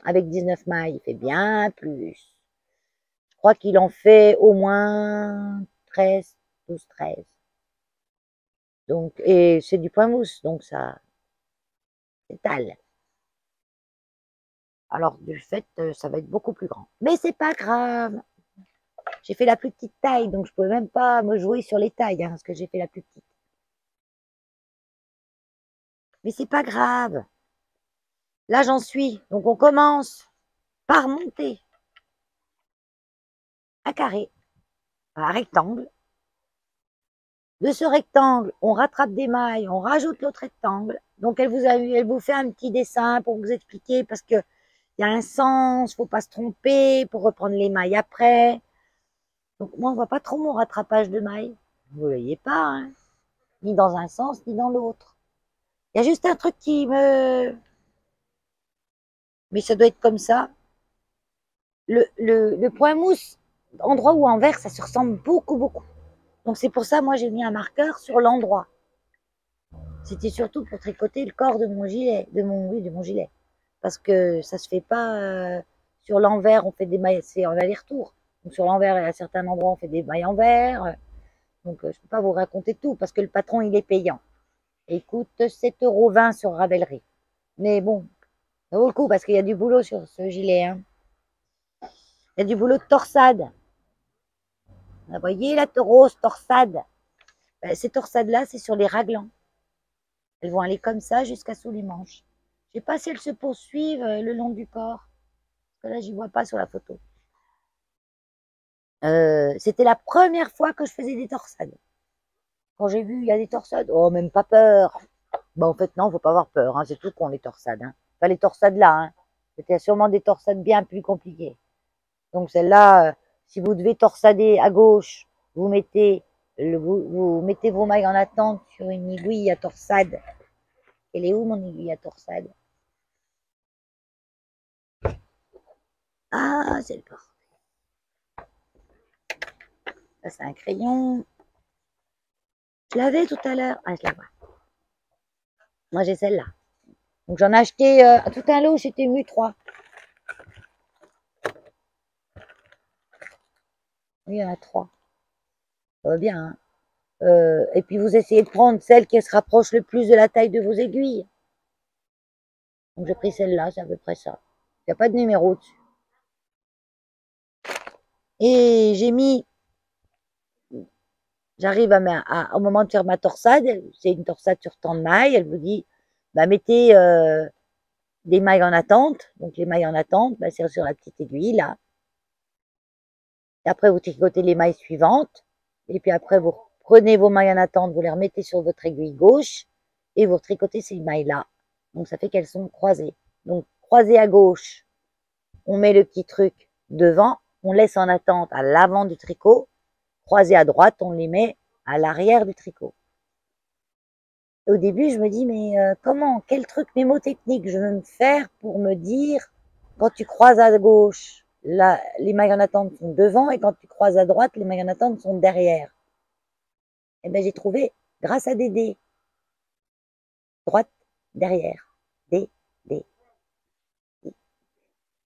Avec 19 mailles, il fait bien plus. Je crois qu'il en fait au moins 13, 12, 13. Donc, et c'est du point mousse, donc ça s'étale. Alors, du fait, ça va être beaucoup plus grand. Mais c'est pas grave. J'ai fait la plus petite taille, donc je pouvais même pas me jouer sur les tailles, hein, parce que j'ai fait la plus petite. Mais c'est pas grave. Là, j'en suis. Donc, on commence par monter un carré, un rectangle. De ce rectangle, on rattrape des mailles, on rajoute l'autre rectangle. Donc, elle vous fait un petit dessin pour vous expliquer, parce que il y a un sens, faut pas se tromper, pour reprendre les mailles après. Donc, moi, on voit pas trop mon rattrapage de mailles. Vous voyez pas, hein, ni dans un sens, ni dans l'autre. Il y a juste un truc qui me... Mais ça doit être comme ça. le point mousse, endroit ou envers, ça se ressemble beaucoup, beaucoup. Donc c'est pour ça, moi, j'ai mis un marqueur sur l'endroit. C'était surtout pour tricoter le corps de mon gilet, de mon gilet. Parce que ça se fait pas sur l'envers, on fait des mailles, c'est en aller-retour. Donc sur l'envers, à certains endroits, on fait des mailles envers. Donc je peux pas vous raconter tout parce que le patron, il est payant. Il coûte 7,20 € sur Ravelry. Mais bon, ça vaut le coup parce qu'il y a du boulot sur ce gilet. Hein. Il y a du boulot de torsade. Vous voyez la rose torsade. Ben, ces torsades-là, c'est sur les raglans. Elles vont aller comme ça jusqu'à sous les manches. Je sais pas si elles se poursuivent le long du corps. Parce que là, j'y vois pas sur la photo. C'était la première fois que je faisais des torsades. Quand j'ai vu, il y a des torsades. Oh, même pas peur. Bah, en fait, non, faut pas avoir peur. Hein. C'est tout qu'on les torsades. Hein. Enfin, les torsades là. Hein. C'était sûrement des torsades bien plus compliquées. Donc, celle-là, si vous devez torsader à gauche, vous mettez vos mailles en attente sur une aiguille à torsade. Elle est où mon aiguille à torsade? Ah, c'est le port. Ça, c'est un crayon. Je l'avais tout à l'heure. Ah, je la vois. Moi, j'ai celle-là. Donc, j'en ai acheté tout un lot. C'était Mu3. Oui, il y en a 3. Ça va bien. Hein. Et puis, vous essayez de prendre celle qui se rapproche le plus de la taille de vos aiguilles. Donc, j'ai pris celle-là. C'est à peu près ça. Il n'y a pas de numéro dessus. Et j'ai mis... J'arrive au moment de faire ma torsade. C'est une torsade sur tant de mailles. Elle vous dit, bah, mettez des mailles en attente. Donc, les mailles en attente, bah, c'est sur la petite aiguille, là. Et après, vous tricotez les mailles suivantes. Et puis après, vous prenez vos mailles en attente, vous les remettez sur votre aiguille gauche et vous tricotez ces mailles-là. Donc, ça fait qu'elles sont croisées. Donc, croisées à gauche, on met le petit truc devant, on laisse en attente à l'avant du tricot. Croisées à droite, on les met à l'arrière du tricot. Et au début, je me dis, mais comment, quel truc mémotechnique je veux me faire pour me dire, quand tu croises à gauche, là, les mailles en attente sont devant et quand tu croises à droite, les mailles en attente sont derrière. Eh ben, j'ai trouvé, grâce à des dés, droite, derrière, D, D.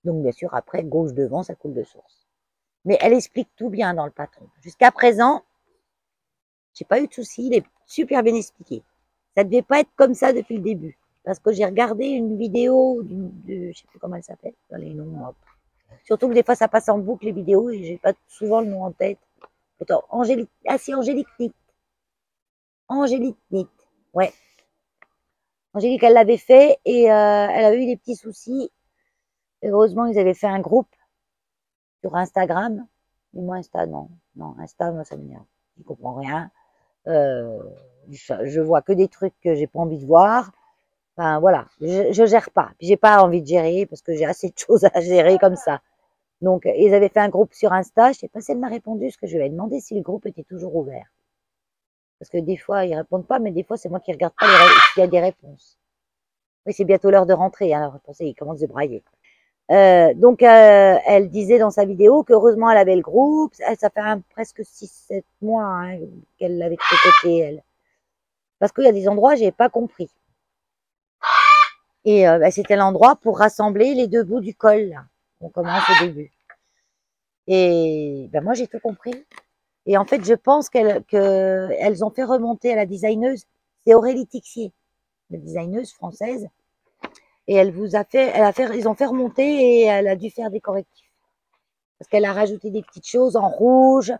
Donc, bien sûr, après, gauche devant, ça coule de source. Mais elle explique tout bien dans le patron. Jusqu'à présent, j'ai pas eu de soucis, il est super bien expliqué. Ça devait pas être comme ça depuis le début. Parce que j'ai regardé une vidéo je sais plus comment elle s'appelle, dans les noms. Surtout que des fois, ça passe en boucle les vidéos et j'ai pas souvent le nom en tête. Pourtant, Angélique, ah si, Angélique Nitt. Angélique Nitt, ouais. Angélique, elle l'avait fait et elle avait eu des petits soucis. Heureusement, ils avaient fait un groupe sur Instagram. Du moins, Insta, non. Non, Insta, moi, ça m'énerve. Je comprends rien. Je vois que des trucs que j'ai pas envie de voir. Enfin, voilà. Je gère pas. Puis j'ai pas envie de gérer parce que j'ai assez de choses à gérer comme ça. Donc, ils avaient fait un groupe sur Insta. Je sais pas si elle m'a répondu, parce que je lui ai demandé si le groupe était toujours ouvert. Parce que des fois, ils répondent pas, mais des fois, c'est moi qui regarde pas s'il y a des réponses. Oui, c'est bientôt l'heure de rentrer, hein, alors je pensais, il commence à brailler. Donc, elle disait dans sa vidéo qu'heureusement, elle avait le groupe. Ça fait presque 6-7 mois hein, qu'elle l'avait tricoté, elle. Parce qu'il y a des endroits, j'ai pas compris. Et bah, c'était l'endroit pour rassembler les deux bouts du col, là. On commence au début. Et ben moi, j'ai tout compris. Et en fait, je pense qu'elles ont fait remonter à la designeuse, c'est Aurélie Tixier, la designeuse française. Et ils ont fait remonter et elle a dû faire des correctifs. Parce qu'elle a rajouté des petites choses en rouge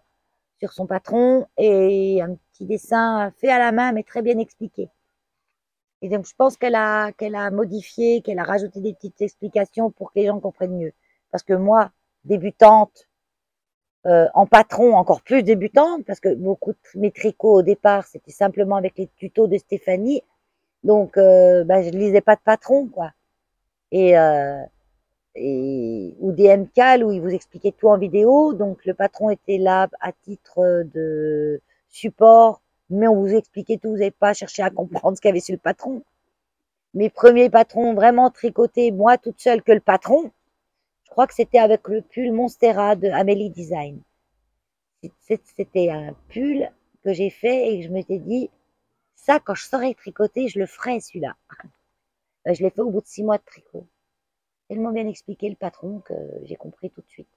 sur son patron et un petit dessin fait à la main, mais très bien expliqué. Et donc, je pense qu'elle a modifié, qu'elle a rajouté des petites explications pour que les gens comprennent mieux. Parce que moi, débutante, en patron encore plus débutante, parce que beaucoup de mes tricots au départ, c'était simplement avec les tutos de Stéphanie. Donc, je lisais pas de patron, quoi. Et ou des MCAL où ils vous expliquaient tout en vidéo. Donc, le patron était là à titre de support, mais on vous expliquait tout. Vous n'avez pas cherché à comprendre ce qu'il y avait sur le patron. Mes premiers patrons vraiment tricotés, moi toute seule que le patron, je crois que c'était avec le pull Monstera de Amélie Design. C'était un pull que j'ai fait et que je m'étais dit, ça, quand je saurais tricoter, je le ferais, celui-là. Je l'ai fait au bout de 6 mois de tricot. Tellement bien expliqué le patron que j'ai compris tout de suite.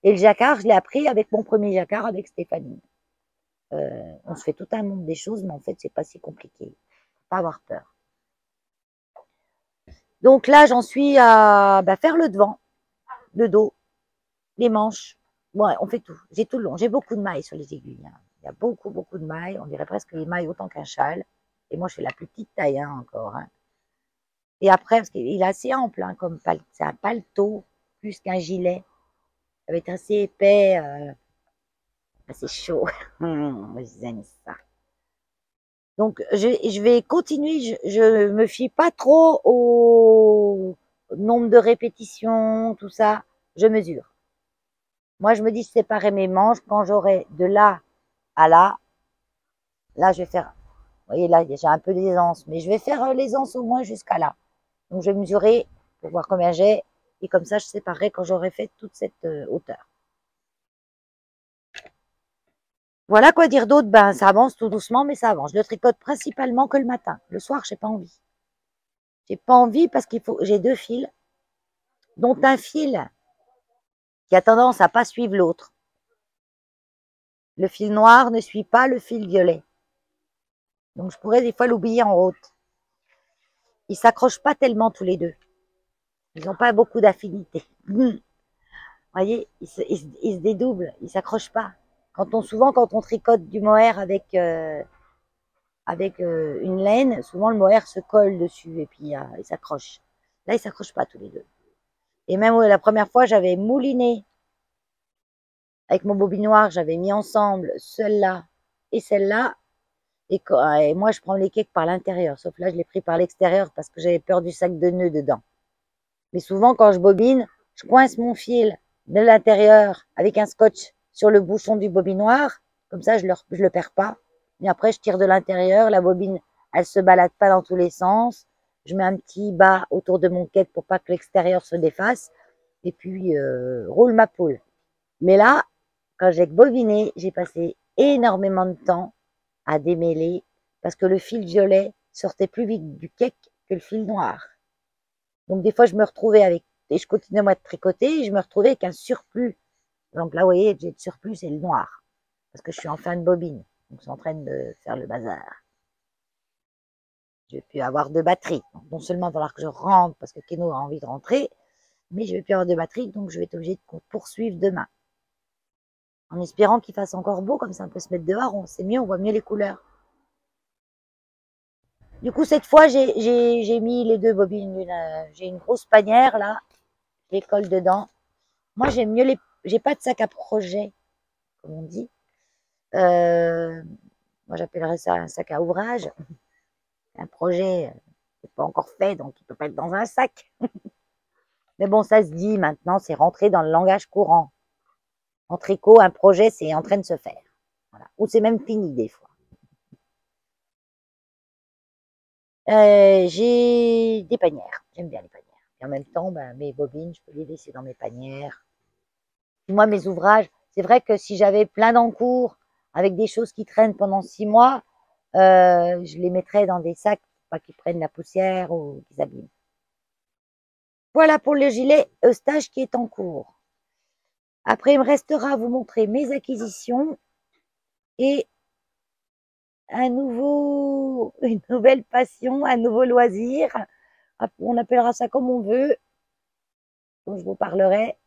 Et le jacquard, je l'ai appris avec mon premier jacquard avec Stéphanie. On se fait tout un monde des choses, mais en fait, c'est pas si compliqué. Faut pas avoir peur. Donc là, j'en suis à faire le devant, le dos, les manches. Ouais, on fait tout. J'ai tout le long. J'ai beaucoup de mailles sur les aiguilles. Hein. Il y a beaucoup, beaucoup de mailles. On dirait presque les mailles autant qu'un châle. Et moi, je fais la plus petite taille hein, encore. Hein. Et après, parce qu'il est assez ample, hein, comme c'est un paletot plus qu'un gilet. Ça va être assez épais, assez chaud. J'aime ça. Donc, je vais continuer. Je me fie pas trop au nombre de répétitions, tout ça. Je mesure. Moi, je me dis séparer mes manches quand j'aurai de là à là. Là, je vais faire. Vous voyez, là, j'ai un peu d'aisance, mais je vais faire l'aisance au moins jusqu'à là. Donc, je vais mesurer pour voir combien j'ai. Et comme ça, je séparerai quand j'aurai fait toute cette hauteur. Voilà quoi dire d'autre. Ben, ça avance tout doucement, mais ça avance. Je le tricote principalement que le matin. Le soir, j'ai pas envie. J'ai pas envie parce qu'il faut. J'ai 2 fils, dont un fil qui a tendance à pas suivre l'autre. Le fil noir ne suit pas le fil violet. Donc, je pourrais des fois l'oublier en route. Ils s'accrochent pas tellement tous les deux. Ils n'ont pas beaucoup d'affinité. Vous voyez, ils se dédoublent, ils s'accrochent pas. Souvent, quand on tricote du mohair avec une laine, souvent le mohair se colle dessus et puis il s'accroche. Là, ils s'accrochent pas tous les deux. Et même la première fois, j'avais mouliné avec mon bobinoir, j'avais mis ensemble celle-là et celle-là. Et moi, je prends les cakes par l'intérieur. Sauf là, je l'ai pris par l'extérieur parce que j'avais peur du sac de nœuds dedans. Mais souvent, quand je bobine, je coince mon fil de l'intérieur avec un scotch sur le bouchon du bobinoir. Comme ça, je le perds pas. Et après, je tire de l'intérieur. La bobine, elle se balade pas dans tous les sens. Je mets un petit bas autour de mon cake pour pas que l'extérieur se défasse. Et puis, roule ma poule. Mais là, quand j'ai bobiné, j'ai passé énormément de temps à démêler parce que le fil violet sortait plus vite du cake que le fil noir. Donc des fois je me retrouvais avec, et je continuais moi de tricoter, et je me retrouvais avec un surplus. Donc là vous voyez, j'ai le surplus, c'est le noir, parce que je suis en fin de bobine, donc je suis en train de faire le bazar. Je vais plus avoir de batterie, donc non seulement il va falloir que je rentre, parce que Keno a envie de rentrer, mais je vais plus avoir de batterie, donc je vais être obligée de poursuivre demain. En espérant qu'il fasse encore beau, comme ça on peut se mettre dehors, c'est mieux, on voit mieux les couleurs. Du coup, cette fois, j'ai mis les 2 bobines. J'ai une grosse panière, là. Je les colle dedans. Moi, j'aime mieux j'ai pas de sac à projet, comme on dit. Moi, j'appellerais ça un sac à ouvrage. Un projet, n'est pas encore fait, donc il peut pas être dans un sac. Mais bon, ça se dit maintenant, c'est rentré dans le langage courant. En tricot, un projet, c'est en train de se faire. Voilà. Ou c'est même fini, des fois. J'ai des panières. J'aime bien les panières. Et en même temps, mes bobines, je peux les laisser dans mes panières. Moi, mes ouvrages, c'est vrai que si j'avais plein d'encours avec des choses qui traînent pendant 6 mois, je les mettrais dans des sacs pour pas qu'ils prennent la poussière ou qu'ils abîment. Voilà pour le gilet Eustache qui est en cours. Après, il me restera à vous montrer mes acquisitions et une nouvelle passion, un nouveau loisir. On appellera ça comme on veut, dont je vous parlerai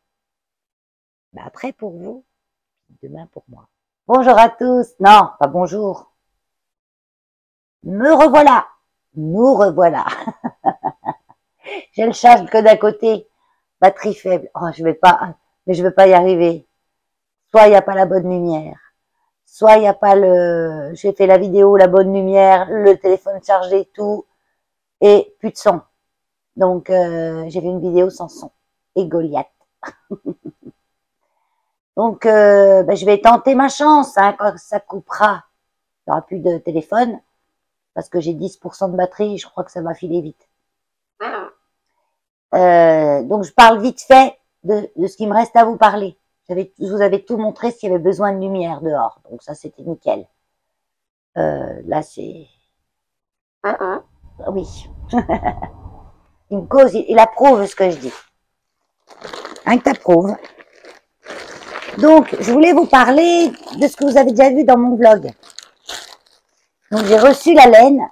après pour vous, demain pour moi. Bonjour à tous. Non, pas bonjour. Me revoilà. Nous revoilà. J'ai le charge que d'un côté. Batterie faible. Oh, je vais pas y arriver. Soit il n'y a pas la bonne lumière. Soit il n'y a pas j'ai fait la vidéo, la bonne lumière, le téléphone chargé, tout. Et plus de son. Donc, j'ai fait une vidéo sans son. Et Goliath. Donc, je vais tenter ma chance, hein, quand ça coupera. Il n'y aura plus de téléphone. Parce que j'ai 10% de batterie, je crois que ça va filer vite. Donc je parle vite fait, de ce qui me reste à vous parler. Je vous avais tout montré s'il y avait besoin de lumière dehors. Donc ça, c'était nickel. Là, c'est... Oui. Il me cause, il approuve ce que je dis. Hein, que t'approuves. Donc, je voulais vous parler de ce que vous avez déjà vu dans mon vlog. Donc, j'ai reçu la laine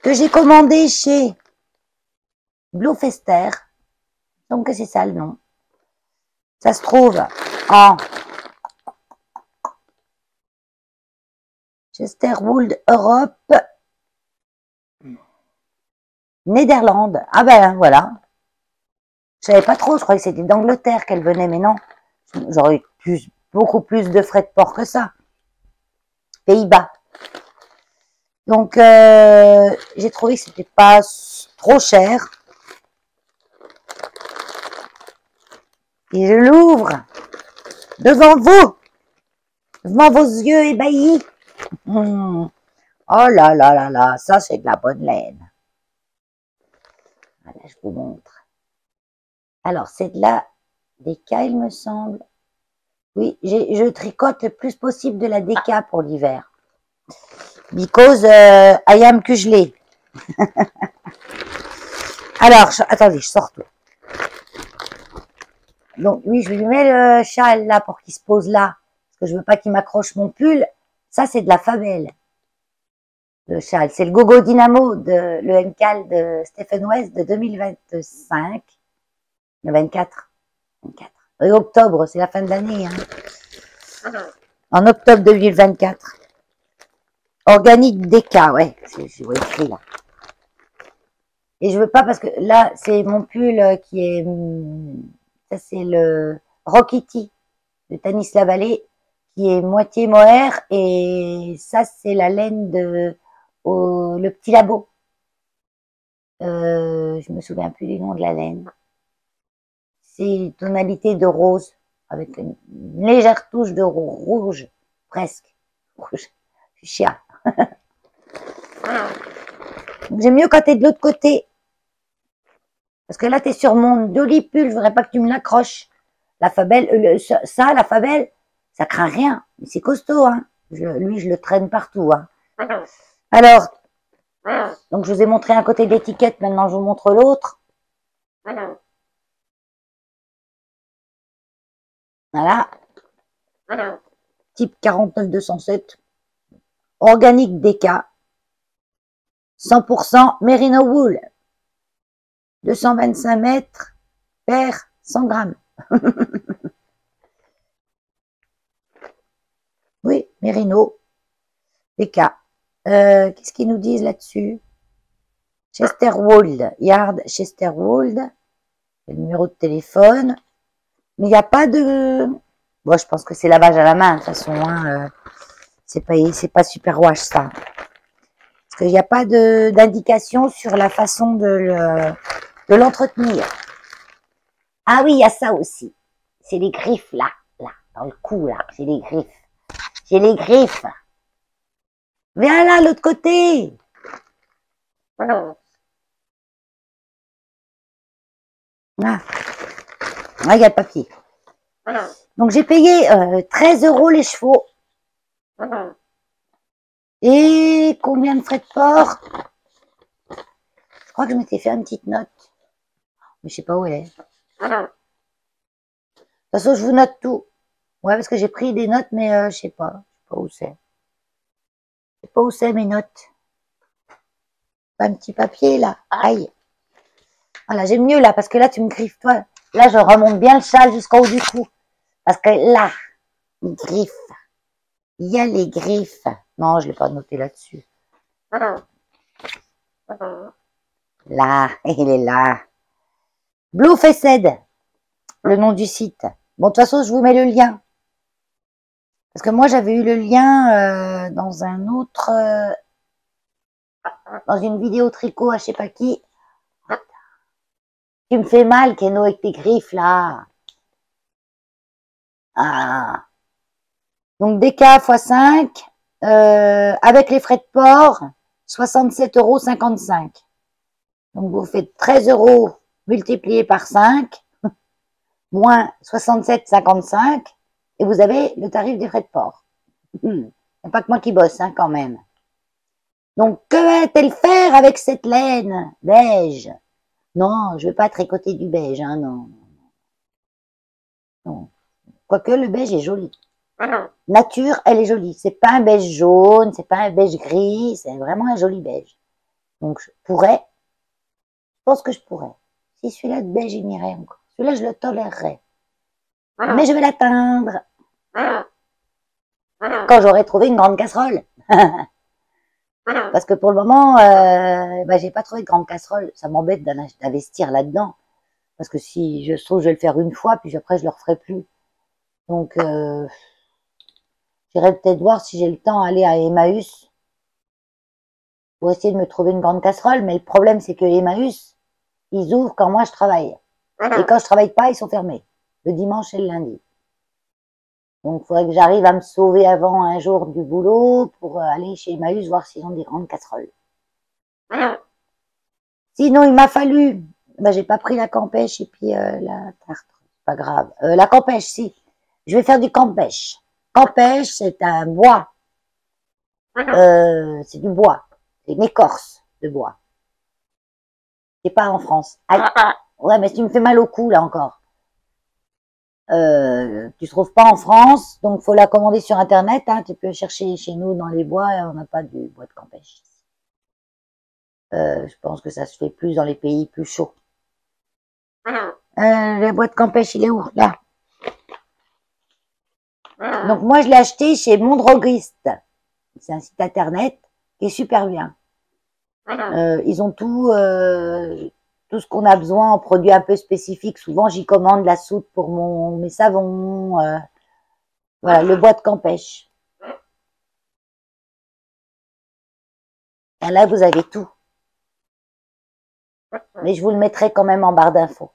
que j'ai commandée chez Bluefester. Donc, c'est ça le nom. Ça se trouve en Chesterwood Europe, Néderlande. Ah ben voilà. Je savais pas trop, je croyais que c'était d'Angleterre qu'elle venait, mais non. J'aurais beaucoup plus de frais de port que ça. Pays-Bas. Donc, j'ai trouvé que c'était pas trop cher. Et je l'ouvre devant vous, devant vos yeux ébahis. Oh là là là là, ça c'est de la bonne laine. Voilà, je vous montre. Alors, c'est de la DK, il me semble. Oui, je tricote le plus possible de la DK pour l'hiver. Because I am cugelé. Alors, attendez, je sors tout. Donc, oui, je lui mets le châle là pour qu'il se pose là. Parce que je veux pas qu'il m'accroche mon pull. Ça, c'est de la Fabelle. Le châle. C'est le Gogo Dynamo, le NCAL de Stephen West de 2025. Le 24. 24. Et octobre, c'est la fin de l'année. Hein. En octobre 2024. Organique DK, ouais. Je vois écrit là. Et je veux pas parce que là, c'est mon pull qui est... Ça, c'est le Rockity de Tanis Lavallée qui est moitié mohair. Et ça, c'est la laine de le petit labo. Je me souviens plus du nom de la laine. C'est une tonalité de rose avec une légère touche de rouge, presque. Rouge. Je suis chia. J'aime mieux quand t'es de l'autre côté. Parce que là, t'es sur mon joli pull, je voudrais pas que tu me l'accroches. La Fabelle, ça, la Fabelle, ça craint rien. C'est costaud, hein. Lui, je le traîne partout, hein. Alors, donc je vous ai montré un côté d'étiquette, maintenant je vous montre l'autre. Voilà. Type 49207. Organique DK. 100% Merino Wool. 225 mètres per 100 grammes. Oui, Merino. DK. Qu'est-ce qu'ils nous disent là-dessus? Chesterwold. Yard Chesterwold. Le numéro de téléphone. Mais il n'y a pas de... Bon, je pense que c'est lavage à la main, de toute façon. Hein, c'est pas super wash, ça. Parce qu'il n'y a pas d'indication sur la façon de l'entretenir. Ah oui, il y a ça aussi. C'est les griffes, là, dans le cou, là. C'est les griffes. J'ai les griffes. Viens là, l'autre côté. Ah. Ah, il y a le papier. Donc, j'ai payé 13 € les chevaux. Et combien de frais de port? Je crois que je m'étais fait une petite note. Mais je sais pas où elle est. De toute façon, je vous note tout. Ouais, parce que j'ai pris des notes, mais je sais pas. Je sais pas où c'est. Je sais pas où c'est mes notes. Pas un petit papier, là. Aïe. Voilà, j'aime mieux, là, parce que là, tu me griffes, toi. Là, je remonte bien le châle jusqu'au haut du cou. Parce que là, il griffe. Il y a les griffes. Non, je l'ai pas noté là-dessus. Là, il est là. Bluefester, le nom du site. Bon, de toute façon, je vous mets le lien. Parce que moi, j'avais eu le lien dans un autre... dans une vidéo tricot à je sais pas qui. Tu me fais mal, Keno, avec tes griffes, là. Ah. Donc, DK x 5, avec les frais de port, 67,55 €. Donc, vous faites 13 € multiplié par 5. moins 67,55 et vous avez le tarif des frais de port. Il n'y a pas que moi qui bosse, hein, quand même. Donc, que va-t-elle faire avec cette laine beige? Non, je ne veux pas tricoter du beige, hein, non. Non. Quoique le beige est joli. Nature, elle est jolie. C'est pas un beige jaune, c'est pas un beige gris, c'est vraiment un joli beige. Donc, je pense que je pourrais. Si celui-là de beige, il m'irait encore. Celui-là, je le tolérerais. Mais je vais l'atteindre quand j'aurai trouvé une grande casserole. Parce que pour le moment, j'ai pas trouvé de grande casserole. Ça m'embête d'investir là-dedans. Parce que si je trouve, je vais le faire une fois, puis après, je le referai plus. Donc, j'irai peut-être voir si j'ai le temps d'aller à Emmaüs pour essayer de me trouver une grande casserole. Mais le problème, c'est que Emmaüs, ils ouvrent quand moi je travaille. Et quand je travaille pas, ils sont fermés. Le dimanche et le lundi. Donc, il faudrait que j'arrive à me sauver avant un jour du boulot pour aller chez Emmaüs voir s'ils ont des grandes casseroles. Sinon, il m'a fallu... j'ai pas pris la campèche et puis la tarte. Pas grave. La campèche, si. Je vais faire du campèche. Campèche, c'est un bois. C'est du bois. C'est une écorce de bois. C'est pas en France. Aïe. Ouais, mais tu me fais mal au cou, là, encore. Tu trouves pas en France, donc faut la commander sur Internet. Hein. Tu peux chercher chez nous dans les bois, on n'a pas du bois de campèche. Je pense que ça se fait plus dans les pays plus chauds. Le bois de campèche, il est où? Là. Donc moi, je l'ai acheté chez Mon Droguiste. C'est un site Internet qui est super bien. Ils ont tout ce qu'on a besoin en produits un peu spécifiques. Souvent, j'y commande la soude pour mes savons. Voilà, le bois de campèche. Et là, vous avez tout. Mais je vous le mettrai quand même en barre d'infos.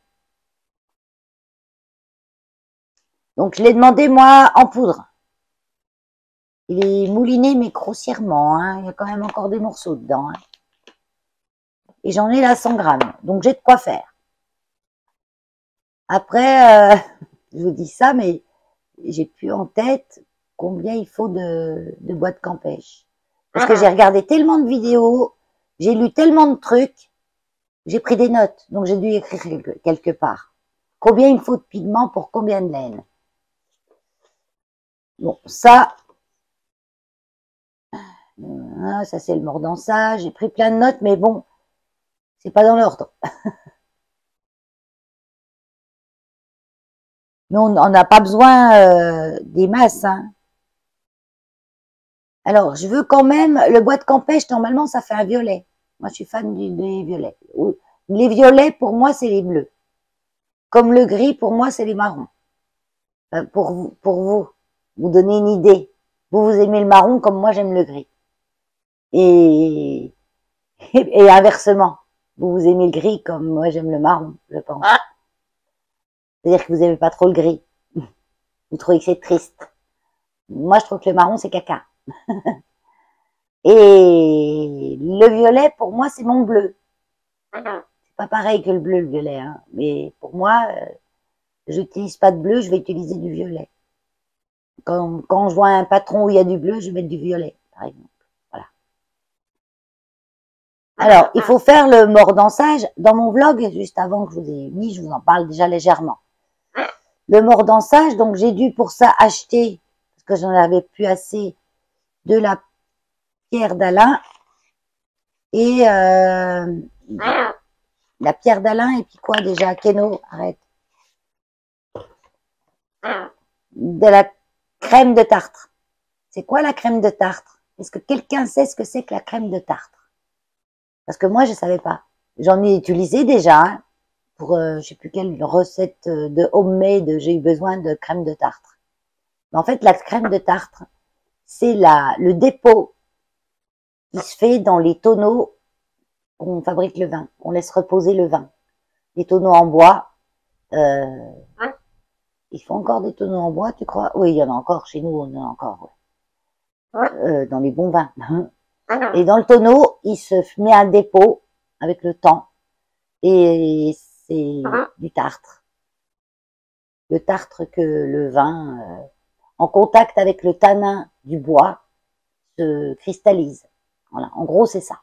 Donc, je l'ai demandé, moi, en poudre. Il est mouliné, mais grossièrement. Hein. Il y a quand même encore des morceaux dedans. Hein. Et j'en ai là 100 grammes. Donc, j'ai de quoi faire. Après, je vous dis ça, mais j'ai plus en tête combien il faut de bois de campèche. Parce que j'ai regardé tellement de vidéos, j'ai lu tellement de trucs, j'ai pris des notes. Donc, j'ai dû écrire quelque part. Combien il faut de pigments pour combien de laine. Bon, ça c'est le mordansage. J'ai pris plein de notes, mais bon, c'est pas dans l'ordre. Mais on n'a pas besoin des masses. Hein. Alors, je veux quand même, le bois de campèche, normalement, ça fait un violet. Moi, je suis fan des violets. Les violets, pour moi, c'est les bleus. Comme le gris, pour moi, c'est les marrons. Vous donner une idée. Vous aimez le marron comme moi, j'aime le gris. Et inversement. Vous aimez le gris comme moi, j'aime le marron, je pense. C'est-à-dire que vous n'aimez pas trop le gris. Vous trouvez que c'est triste. Moi, je trouve que le marron, c'est caca. Et le violet, pour moi, c'est mon bleu. C'est pas pareil que le bleu, le violet. Hein. Mais pour moi, je n'utilise pas de bleu, je vais utiliser du violet. Quand je vois un patron où il y a du bleu, je vais mettre du violet, par exemple. Voilà. Alors, il faut faire le mordansage. Dans mon vlog, juste avant que je vous ai mis, je vous en parle déjà légèrement. Le mordansage, donc j'ai dû pour ça acheter, parce que j'en avais plus assez, de la pierre d'Alain et la pierre d'Alain et puis quoi déjà, Keno, arrête. De la crème de tartre. C'est quoi la crème de tartre? Est-ce que quelqu'un sait ce que c'est que la crème de tartre? Parce que moi, je savais pas. J'en ai utilisé déjà hein, pour je sais plus quelle recette de homemade, j'ai eu besoin de crème de tartre. Mais en fait, la crème de tartre, c'est le dépôt qui se fait dans les tonneaux où on fabrique le vin. On laisse reposer le vin. Les tonneaux en bois. Ils font encore des tonneaux en bois, tu crois? Oui, il y en a encore. Chez nous, on en a encore. Ouais. Dans les bons vins. Et dans le tonneau, il se met un dépôt avec le temps. Et c'est du tartre. le tartre que le vin, en contact avec le tanin du bois, se cristallise. Voilà, en gros, c'est ça.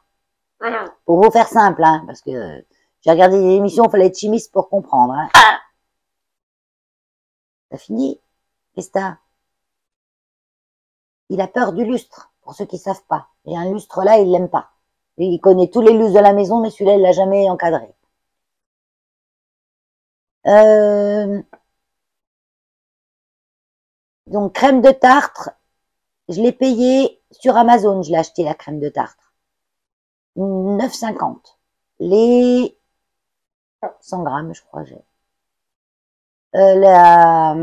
Pour vous faire simple, hein, parce que j'ai regardé des émissions, il fallait être chimiste pour comprendre. Hein. T'as fini? Qu'est-ce que t'as? Il a peur du lustre, pour ceux qui savent pas. Et un lustre là, il l'aime pas. Et il connaît tous les lustres de la maison, mais celui-là, il l'a jamais encadré. Donc, crème de tartre, je l'ai payée sur Amazon, je l'ai acheté la crème de tartre. 9,50. Les 100 grammes, je crois, j'ai. La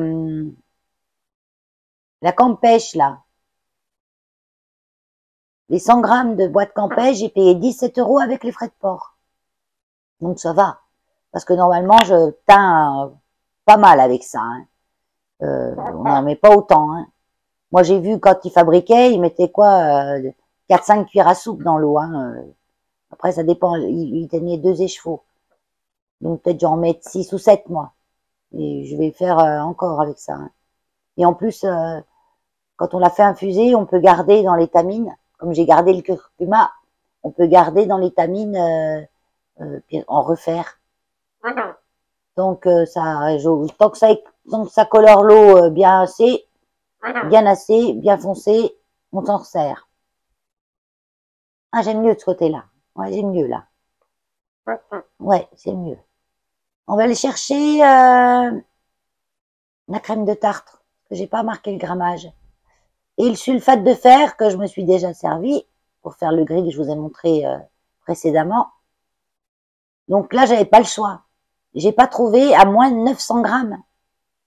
Campèche, là. Les 100 grammes de boîte Campèche, j'ai payé 17 € avec les frais de port. Donc, ça va. Parce que normalement, je teins pas mal avec ça. Hein. On n'en met pas autant. Hein. Moi, j'ai vu quand ils fabriquaient, ils mettaient quoi 4-5 cuillères à soupe dans l'eau. Hein. Après, ça dépend. Ils tenaient 2 échevaux. Donc, peut-être j'en mets 6 ou 7, moi. Et je vais faire encore avec ça. Hein. Et en plus, quand on l'a fait infuser, on peut garder dans l'étamine. Comme j'ai gardé le curcuma, on peut garder dans l'étamine en refaire. Donc, tant que ça colore l'eau bien assez, bien foncé, on s'en resserre. Ah, j'aime mieux de ce côté-là. Ouais, j'aime mieux là. Ouais, c'est mieux. On va aller chercher la crème de tartre, que j'ai pas marqué le grammage. Et le sulfate de fer que je me suis déjà servi pour faire le gris que je vous ai montré précédemment. Donc là, j'avais pas le choix. J'ai pas trouvé à moins de 900 grammes.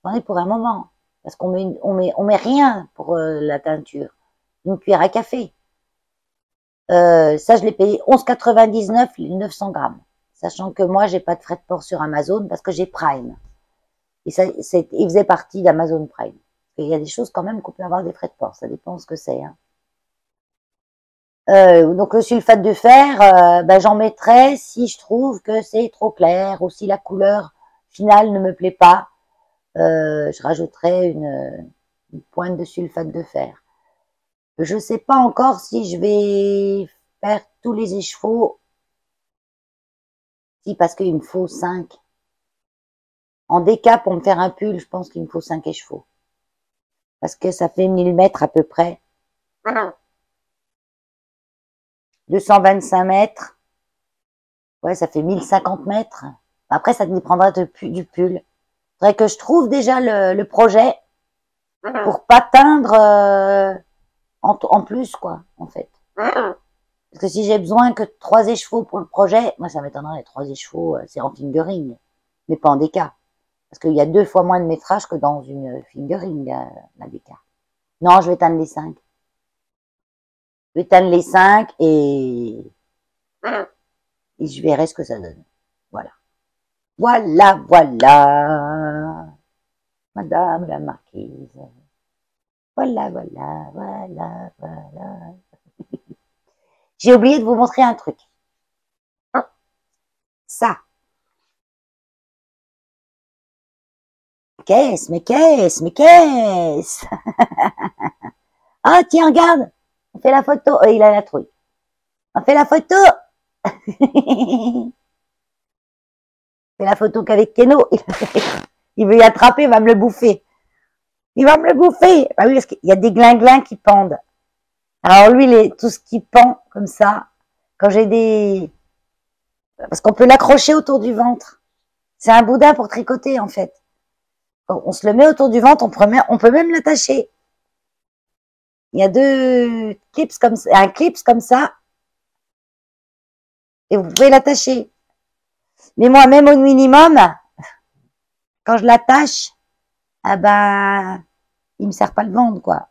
J'en ai pour un moment. Parce qu'on met rien pour la teinture. Une cuillère à café. Ça, je l'ai payé 11,99 les 900 grammes. Sachant que moi, j'ai pas de frais de port sur Amazon parce que j'ai Prime. Et ça, il faisait partie d'Amazon Prime. Il y a des choses quand même qu'on peut avoir des frais de port. Ça dépend ce que c'est. Hein. Donc le sulfate de fer, j'en mettrai si je trouve que c'est trop clair ou si la couleur finale ne me plaît pas. Je rajouterai une pointe de sulfate de fer. Je sais pas encore si je vais faire tous les écheveaux. Si, parce qu'il me faut 5. En décap, pour me faire un pull, je pense qu'il me faut 5 écheveaux. Parce que ça fait 1000 mètres à peu près. 225 mètres. Ouais, ça fait 1050 mètres. Après, ça dépendra du pull. Faudrait que je trouve déjà le projet pour pas teindre en plus, quoi, en fait. Parce que si j'ai besoin que 3 écheveaux pour le projet, moi, ça m'étonnerait, les 3 écheveaux, c'est en fingering, mais pas en déca. Parce qu'il y a 2 fois moins de métrage que dans une fingering, la déca. Non, je vais teindre les 5. Je vais teindre les 5 et je verrai ce que ça donne. Voilà. Voilà, voilà. Madame la marquise. Voilà, voilà, voilà, voilà. J'ai oublié de vous montrer un truc. Ça. Qu'est-ce, mais qu'est-ce, mais qu'est-ce? Ah, tiens, regarde. On fait la photo. Il a la trouille. On fait la photo. On fait la photo qu'avec Keno. Il veut y attraper, il va me le bouffer. Il va me le bouffer. Bah oui, parce qu'il y a des glinglins qui pendent. Alors lui, tout ce qui pend comme ça, quand j'ai des... Parce qu'on peut l'accrocher autour du ventre. C'est un boudin pour tricoter, en fait. On se le met autour du ventre, on peut même l'attacher. Il y a 2 clips comme ça, un clips comme ça, et vous pouvez l'attacher. Mais moi, même au minimum, quand je l'attache, ah ben, il me sert pas le ventre, quoi.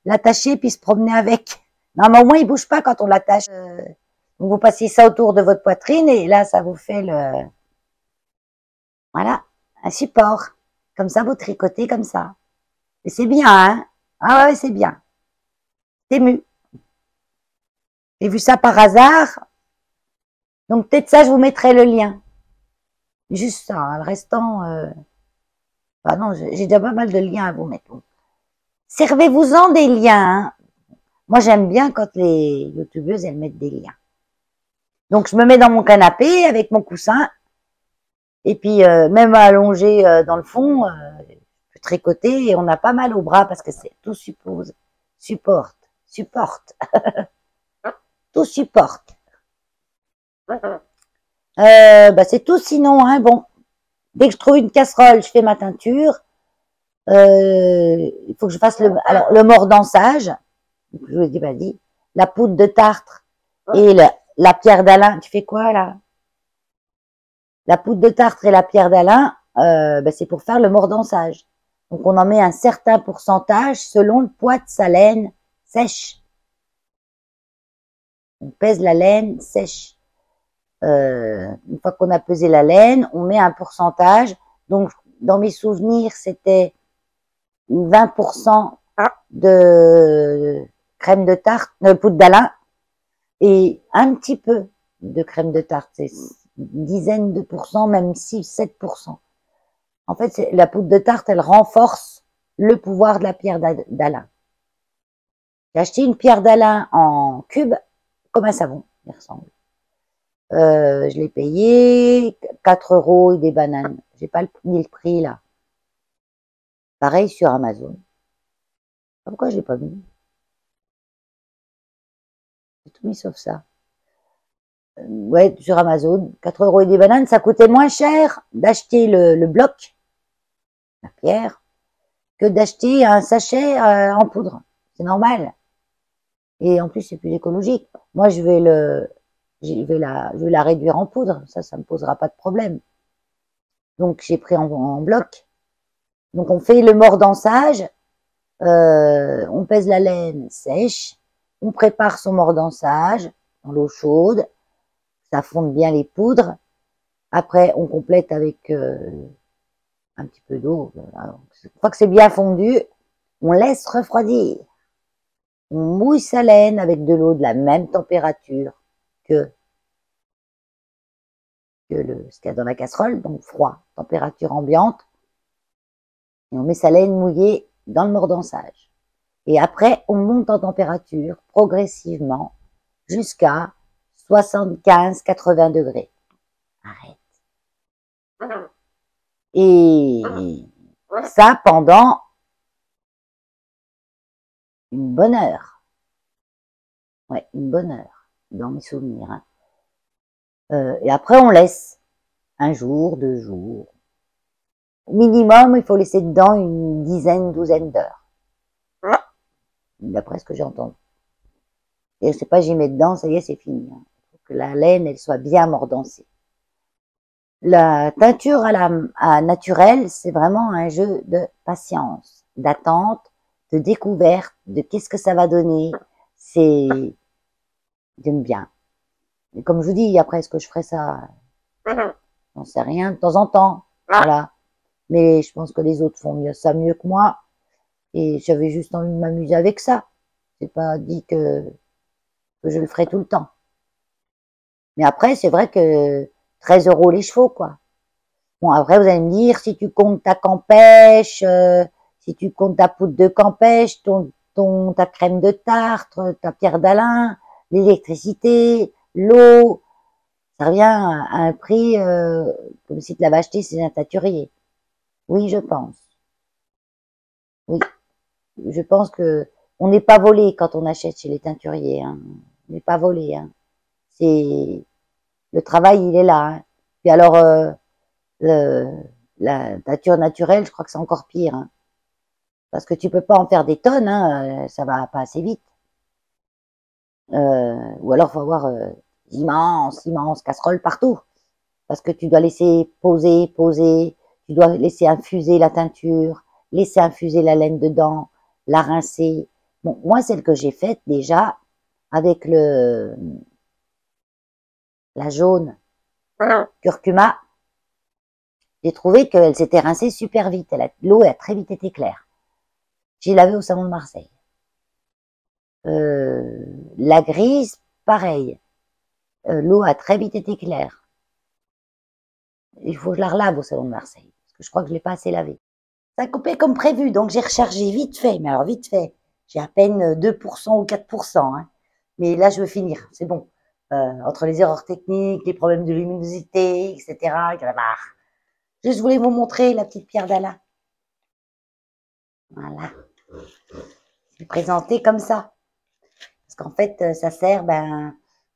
L'attacher puis se promener avec. Non, mais au moins, il bouge pas quand on l'attache. Donc, vous passez ça autour de votre poitrine et là, ça vous fait voilà, un support. Comme ça, vous tricotez comme ça. Et c'est bien, hein? Ah ouais, c'est bien. C'est mu. J'ai vu ça par hasard. Donc, peut-être ça, je vous mettrai le lien. Juste ça, hein, le restant... Ah non, j'ai déjà pas mal de liens à vous mettre. Servez-vous-en des liens, hein. Moi, j'aime bien quand les youtubeuses, elles mettent des liens. Donc, je me mets dans mon canapé avec mon coussin. Et puis, même allongé dans le fond, je peux tricoter et on a pas mal au bras parce que c'est tout supporte, tout supporte. Bah, c'est tout sinon, hein, bon. Dès que je trouve une casserole, je fais ma teinture. Il faut que je fasse le mordançage. Je vous ai pas dit. La poudre de tartre et la pierre d'Alain. Tu fais quoi, là? La poudre de tartre et la pierre d'Alain, bah, c'est pour faire le mordançage. Donc, on en met un certain pourcentage selon le poids de sa laine sèche. On pèse la laine sèche. Une fois qu'on a pesé la laine, on met un pourcentage. Donc, dans mes souvenirs, c'était 20% de crème de tarte, de poudre d'Alain, et un petit peu de crème de tarte. C'est une dizaine de pourcents, même 6-7%. En fait, la poudre de tarte, elle renforce le pouvoir de la pierre d'Alain. J'ai acheté une pierre d'Alain en cube, comme un savon, il ressemble. Je l'ai payé 4 € et des bananes. J'ai pas mis le prix là. Pareil sur Amazon. Pourquoi j'ai pas mis? J'ai tout mis sauf ça. Ouais, sur Amazon, 4 € et des bananes, ça coûtait moins cher d'acheter le bloc, la pierre, que d'acheter un sachet en poudre. C'est normal. Et en plus, c'est plus écologique. Moi, je vais la réduire en poudre. Ça me posera pas de problème. Donc, j'ai pris en bloc. Donc, on fait le mordançage. On pèse la laine sèche. On prépare son mordançage dans l'eau chaude. Ça fonde bien les poudres. Après, on complète avec un petit peu d'eau. Une fois que c'est bien fondu, on laisse refroidir. On mouille sa laine avec de l'eau de la même température que ce qu'il y a dans la casserole, donc froid, température ambiante. Et on met sa laine mouillée dans le mordançage. Et après, on monte en température progressivement jusqu'à 75-80 degrés. Arrête. Et ça pendant une bonne heure. Ouais, une bonne heure, dans mes souvenirs. Hein. Et après, on laisse un jour, 2 jours. Au minimum, il faut laisser dedans une dizaine, douzaine d'heures. D'après ce que j'ai entendu. Et je sais pas, j'y mets dedans, ça y est, c'est fini. Hein. Il faut que la laine, elle soit bien mordancée. La teinture à naturelle, c'est vraiment un jeu de patience, d'attente, de découverte, de qu'est-ce que ça va donner. C'est, j'aime bien. Et comme je vous dis, après, est-ce que je ferai ça? J'en sais rien, de temps en temps. Voilà. Mais je pense que les autres font ça mieux que moi. Et j'avais juste envie de m'amuser avec ça. C'est pas dit que je le ferai tout le temps. Mais après, c'est vrai que 13 € les chevaux, quoi. Bon, après, vous allez me dire, si tu comptes ta campèche, si tu comptes ta poudre de campèche, ta crème de tartre, ta pierre d'Alain, l'électricité, l'eau, ça revient à un prix comme si tu l'avais acheté chez un teinturier. Oui, je pense. Oui, je pense que on n'est pas volé quand on achète chez les teinturiers. Hein. On n'est pas volé. Hein. C'est le travail, il est là. Hein. Puis alors, la nature naturelle, je crois que c'est encore pire. Hein. Parce que tu peux pas en faire des tonnes, hein, ça va pas assez vite. Ou alors, faut avoir immenses casseroles partout. Parce que tu dois laisser poser, tu dois laisser infuser la teinture, laisser infuser la laine dedans, la rincer. Bon, moi, celle que j'ai faite déjà, avec la jaune curcuma, j'ai trouvé qu'elle s'était rincée super vite. L'eau a très vite été claire. J'ai lavé au savon de Marseille. La grise, pareil. L'eau a très vite été claire. Il faut que je la relave au savon de Marseille. Parce que je crois que je l'ai pas assez lavée. Ça a coupé comme prévu, donc j'ai rechargé vite fait. Mais alors vite fait, j'ai à peine 2% ou 4%. Hein. Mais là, je veux finir, c'est bon. Entre les erreurs techniques, les problèmes de luminosité, etc. Je voulais vous montrer la petite pierre d'Alain. Voilà. Je vais présenter comme ça. Parce qu'en fait, ça sert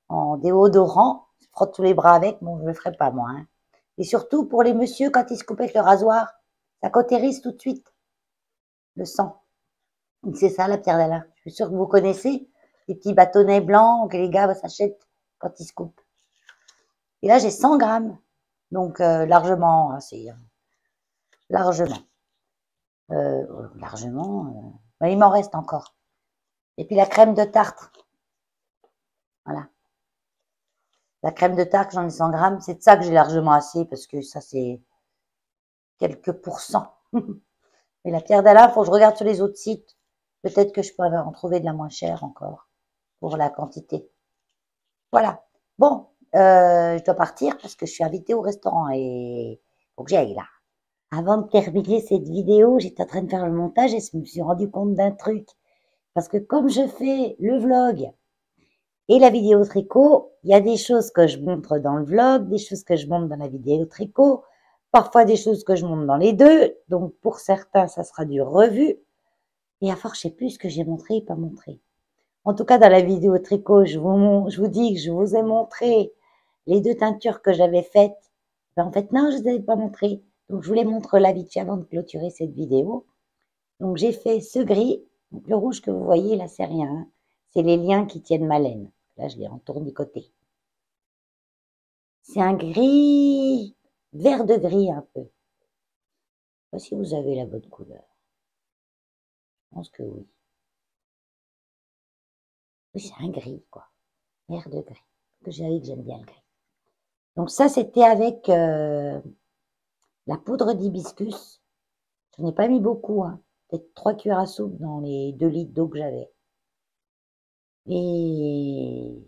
en déodorant. Je frotte tous les bras avec. Bon, je ne le ferai pas, moi. Hein. Et surtout, pour les messieurs, quand ils se coupent avec le rasoir, ça cautérise tout de suite le sang. C'est ça, la pierre d'Alain. Je suis sûre que vous connaissez les petits bâtonnets blancs que les gars s'achètent quand ils se coupent. Et là, j'ai 100 grammes. Donc, largement, assez. Largement. Largement. Il m'en reste encore. Et puis, la crème de tartre. Voilà. La crème de tartre, j'en ai 100 grammes. C'est de ça que j'ai largement assez parce que ça, c'est quelques pourcents. Mais la pierre d'Alain, faut que je regarde sur les autres sites. Peut-être que je peux en trouver de la moins chère encore pour la quantité. Voilà. Bon, je dois partir parce que je suis invitée au restaurant et faut que j'y aille là. Avant de terminer cette vidéo, j'étais en train de faire le montage et je me suis rendu compte d'un truc. Parce que comme je fais le vlog et la vidéo tricot, il y a des choses que je montre dans le vlog, des choses que je montre dans la vidéo tricot, parfois des choses que je montre dans les deux. Donc pour certains, ça sera du revu. Et à force, je sais plus ce que j'ai montré et pas montré. En tout cas, dans la vidéo tricot, je vous dis que je vous ai montré les 2 teintures que j'avais faites. En fait, non, je ne les avais pas montrées. Donc, je vous les montre là vite fait avant de clôturer cette vidéo. Donc, j'ai fait ce gris. Donc, le rouge que vous voyez, là, c'est rien. Hein. C'est les liens qui tiennent ma laine. Là, je l'ai entournicoté. C'est un gris, vert de gris un peu. Je ne sais pas si vous avez la bonne couleur. Je pense que oui. Oui, c'est un gris, quoi. Vert de gris. Que j'avais que j'aime bien le gris. Donc ça, c'était avec la poudre d'hibiscus. Je n'ai pas mis beaucoup, hein. Peut-être 3 cuillères à soupe dans les 2 litres d'eau que j'avais. Et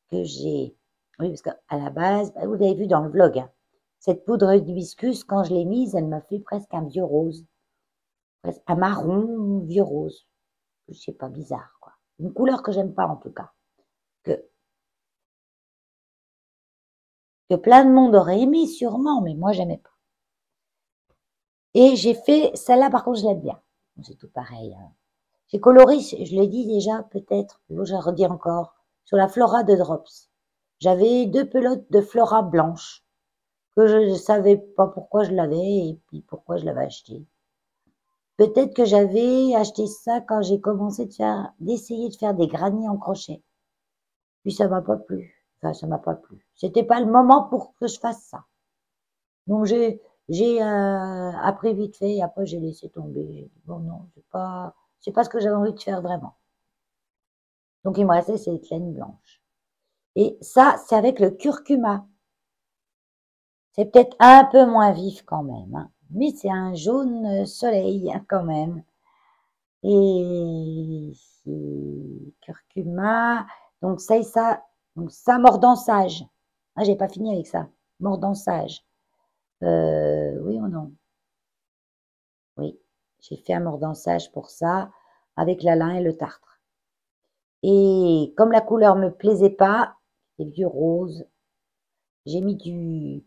que j'ai... Oui, parce qu'à la base, vous l'avez vu dans le vlog, hein, cette poudre d'hibiscus, quand je l'ai mise, elle m'a fait presque un vieux rose. Presque un marron vieux rose. Je sais pas, bizarre, quoi. Une couleur que j'aime pas, en tout cas. Que plein de monde aurait aimé, sûrement, mais moi, j'aimais pas. Et j'ai fait, celle-là, par contre, je l'aime bien. C'est tout pareil. Hein. J'ai coloré, je l'ai dit déjà, peut-être, je vais redire encore, sur la Flora de Drops. J'avais 2 pelotes de Flora blanches, que je ne savais pas pourquoi je l'avais, et puis pourquoi je l'avais acheté. Peut-être que j'avais acheté ça quand j'ai commencé d'essayer de faire des granits en crochet. Puis ça m'a pas plu. Enfin, ça m'a pas plu. C'était pas le moment pour que je fasse ça. Donc j'ai appris vite fait et après j'ai laissé tomber. J'ai dit, bon non, c'est pas ce que j'avais envie de faire vraiment. Donc il me restait cette laine blanche. Et ça, c'est avec le curcuma. C'est peut-être un peu moins vif quand même, hein, mais c'est un jaune soleil hein, quand même. Et curcuma, donc ça et ça, donc ça mordansage. Ah, j'ai pas fini avec ça. Mordansage. Oui ou non? Oui, j'ai fait un mordansage pour ça, avec la lin et le tartre. Et comme la couleur me plaisait pas, c'est vieux rose, j'ai mis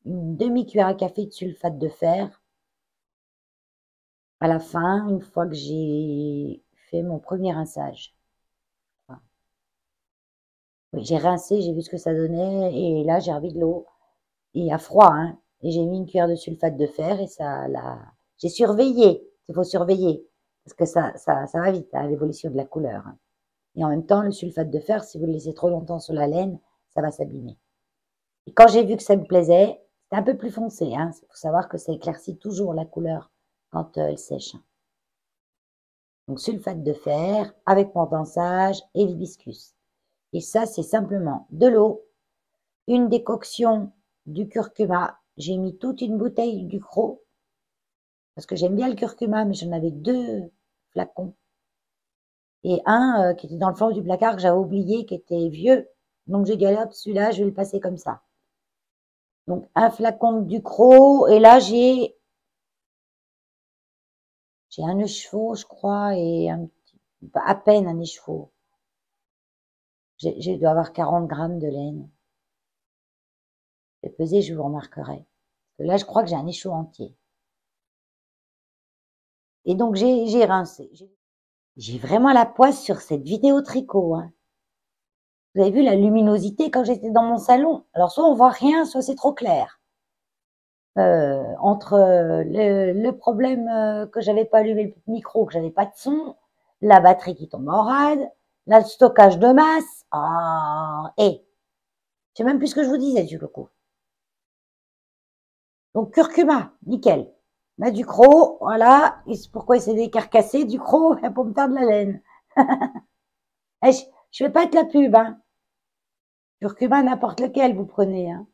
une demi-cuillère à café de sulfate de fer à la fin, une fois que j'ai fait mon premier rinçage. Voilà. Oui, j'ai rincé, j'ai vu ce que ça donnait, et là j'ai remis de l'eau, et à froid, hein, et j'ai mis une cuillère de sulfate de fer, et ça l'a... J'ai surveillé, il faut surveiller, parce que ça va vite, hein, l'évolution de la couleur. Hein. Et en même temps, le sulfate de fer, si vous le laissez trop longtemps sur la laine, ça va s'abîmer. Et quand j'ai vu que ça me plaisait, c'était un peu plus foncé. Hein. Il faut savoir que ça éclaircit toujours la couleur quand elle sèche. Donc sulfate de fer avec mordansage et l'hibiscus. Et ça, c'est simplement de l'eau, une décoction du curcuma. J'ai mis toute une bouteille du Ducros parce que j'aime bien le curcuma, mais j'en avais 2 flacons. Et un qui était dans le fond du placard que j'avais oublié, qui était vieux. Donc j'ai dit, allez hop, celui-là, je vais le passer comme ça. Donc un flacon de Ducros, et là j'ai J'ai un écheveau, je crois, et à peine un écheveau. J'ai dû avoir 40 grammes de laine. Je vais peser, je vous remarquerai. Là, je crois que j'ai un écheveau entier. Et donc, j'ai rincé. J'ai vraiment la poisse sur cette vidéo tricot. Hein. Vous avez vu la luminosité quand j'étais dans mon salon? Alors, soit on voit rien, soit c'est trop clair. Entre le problème que j'avais pas allumé le micro, que j'avais pas de son, la batterie qui tombe en rade, le stockage de masse. Ah, et je sais même plus ce que je vous disais du coup. Donc curcuma, nickel. Là, du croc, voilà. Et pourquoi il s'est décarcassé du croc pour me faire de la laine. Et je vais pas être la pub, hein. Curcuma, n'importe lequel vous prenez, hein.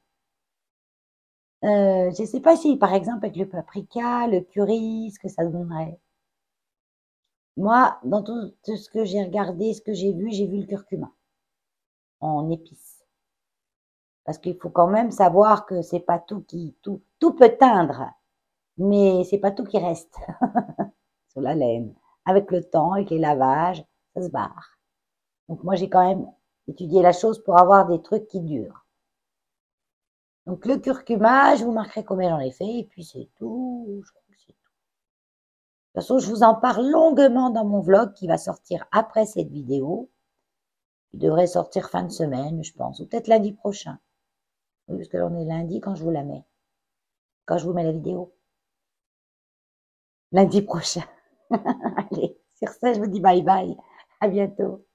Je sais pas si, par exemple, avec le paprika, le curry, ce que ça donnerait. Moi, dans tout ce que j'ai regardé, ce que j'ai vu le curcuma en épices. Parce qu'il faut quand même savoir que c'est pas tout tout peut teindre, mais c'est pas tout qui reste sur la laine. Avec le temps, avec les lavages, ça se barre. Donc moi, j'ai quand même étudié la chose pour avoir des trucs qui durent. Donc le curcuma, je vous marquerai combien j'en ai fait, et puis c'est tout. Je crois que c'est tout. De toute façon, je vous en parle longuement dans mon vlog qui va sortir après cette vidéo. Il devrait sortir fin de semaine, je pense, ou peut-être lundi prochain. Oui, parce que là, on est lundi quand je vous la mets. Quand je vous mets la vidéo. Lundi prochain. Allez, sur ça, je vous dis bye bye. À bientôt.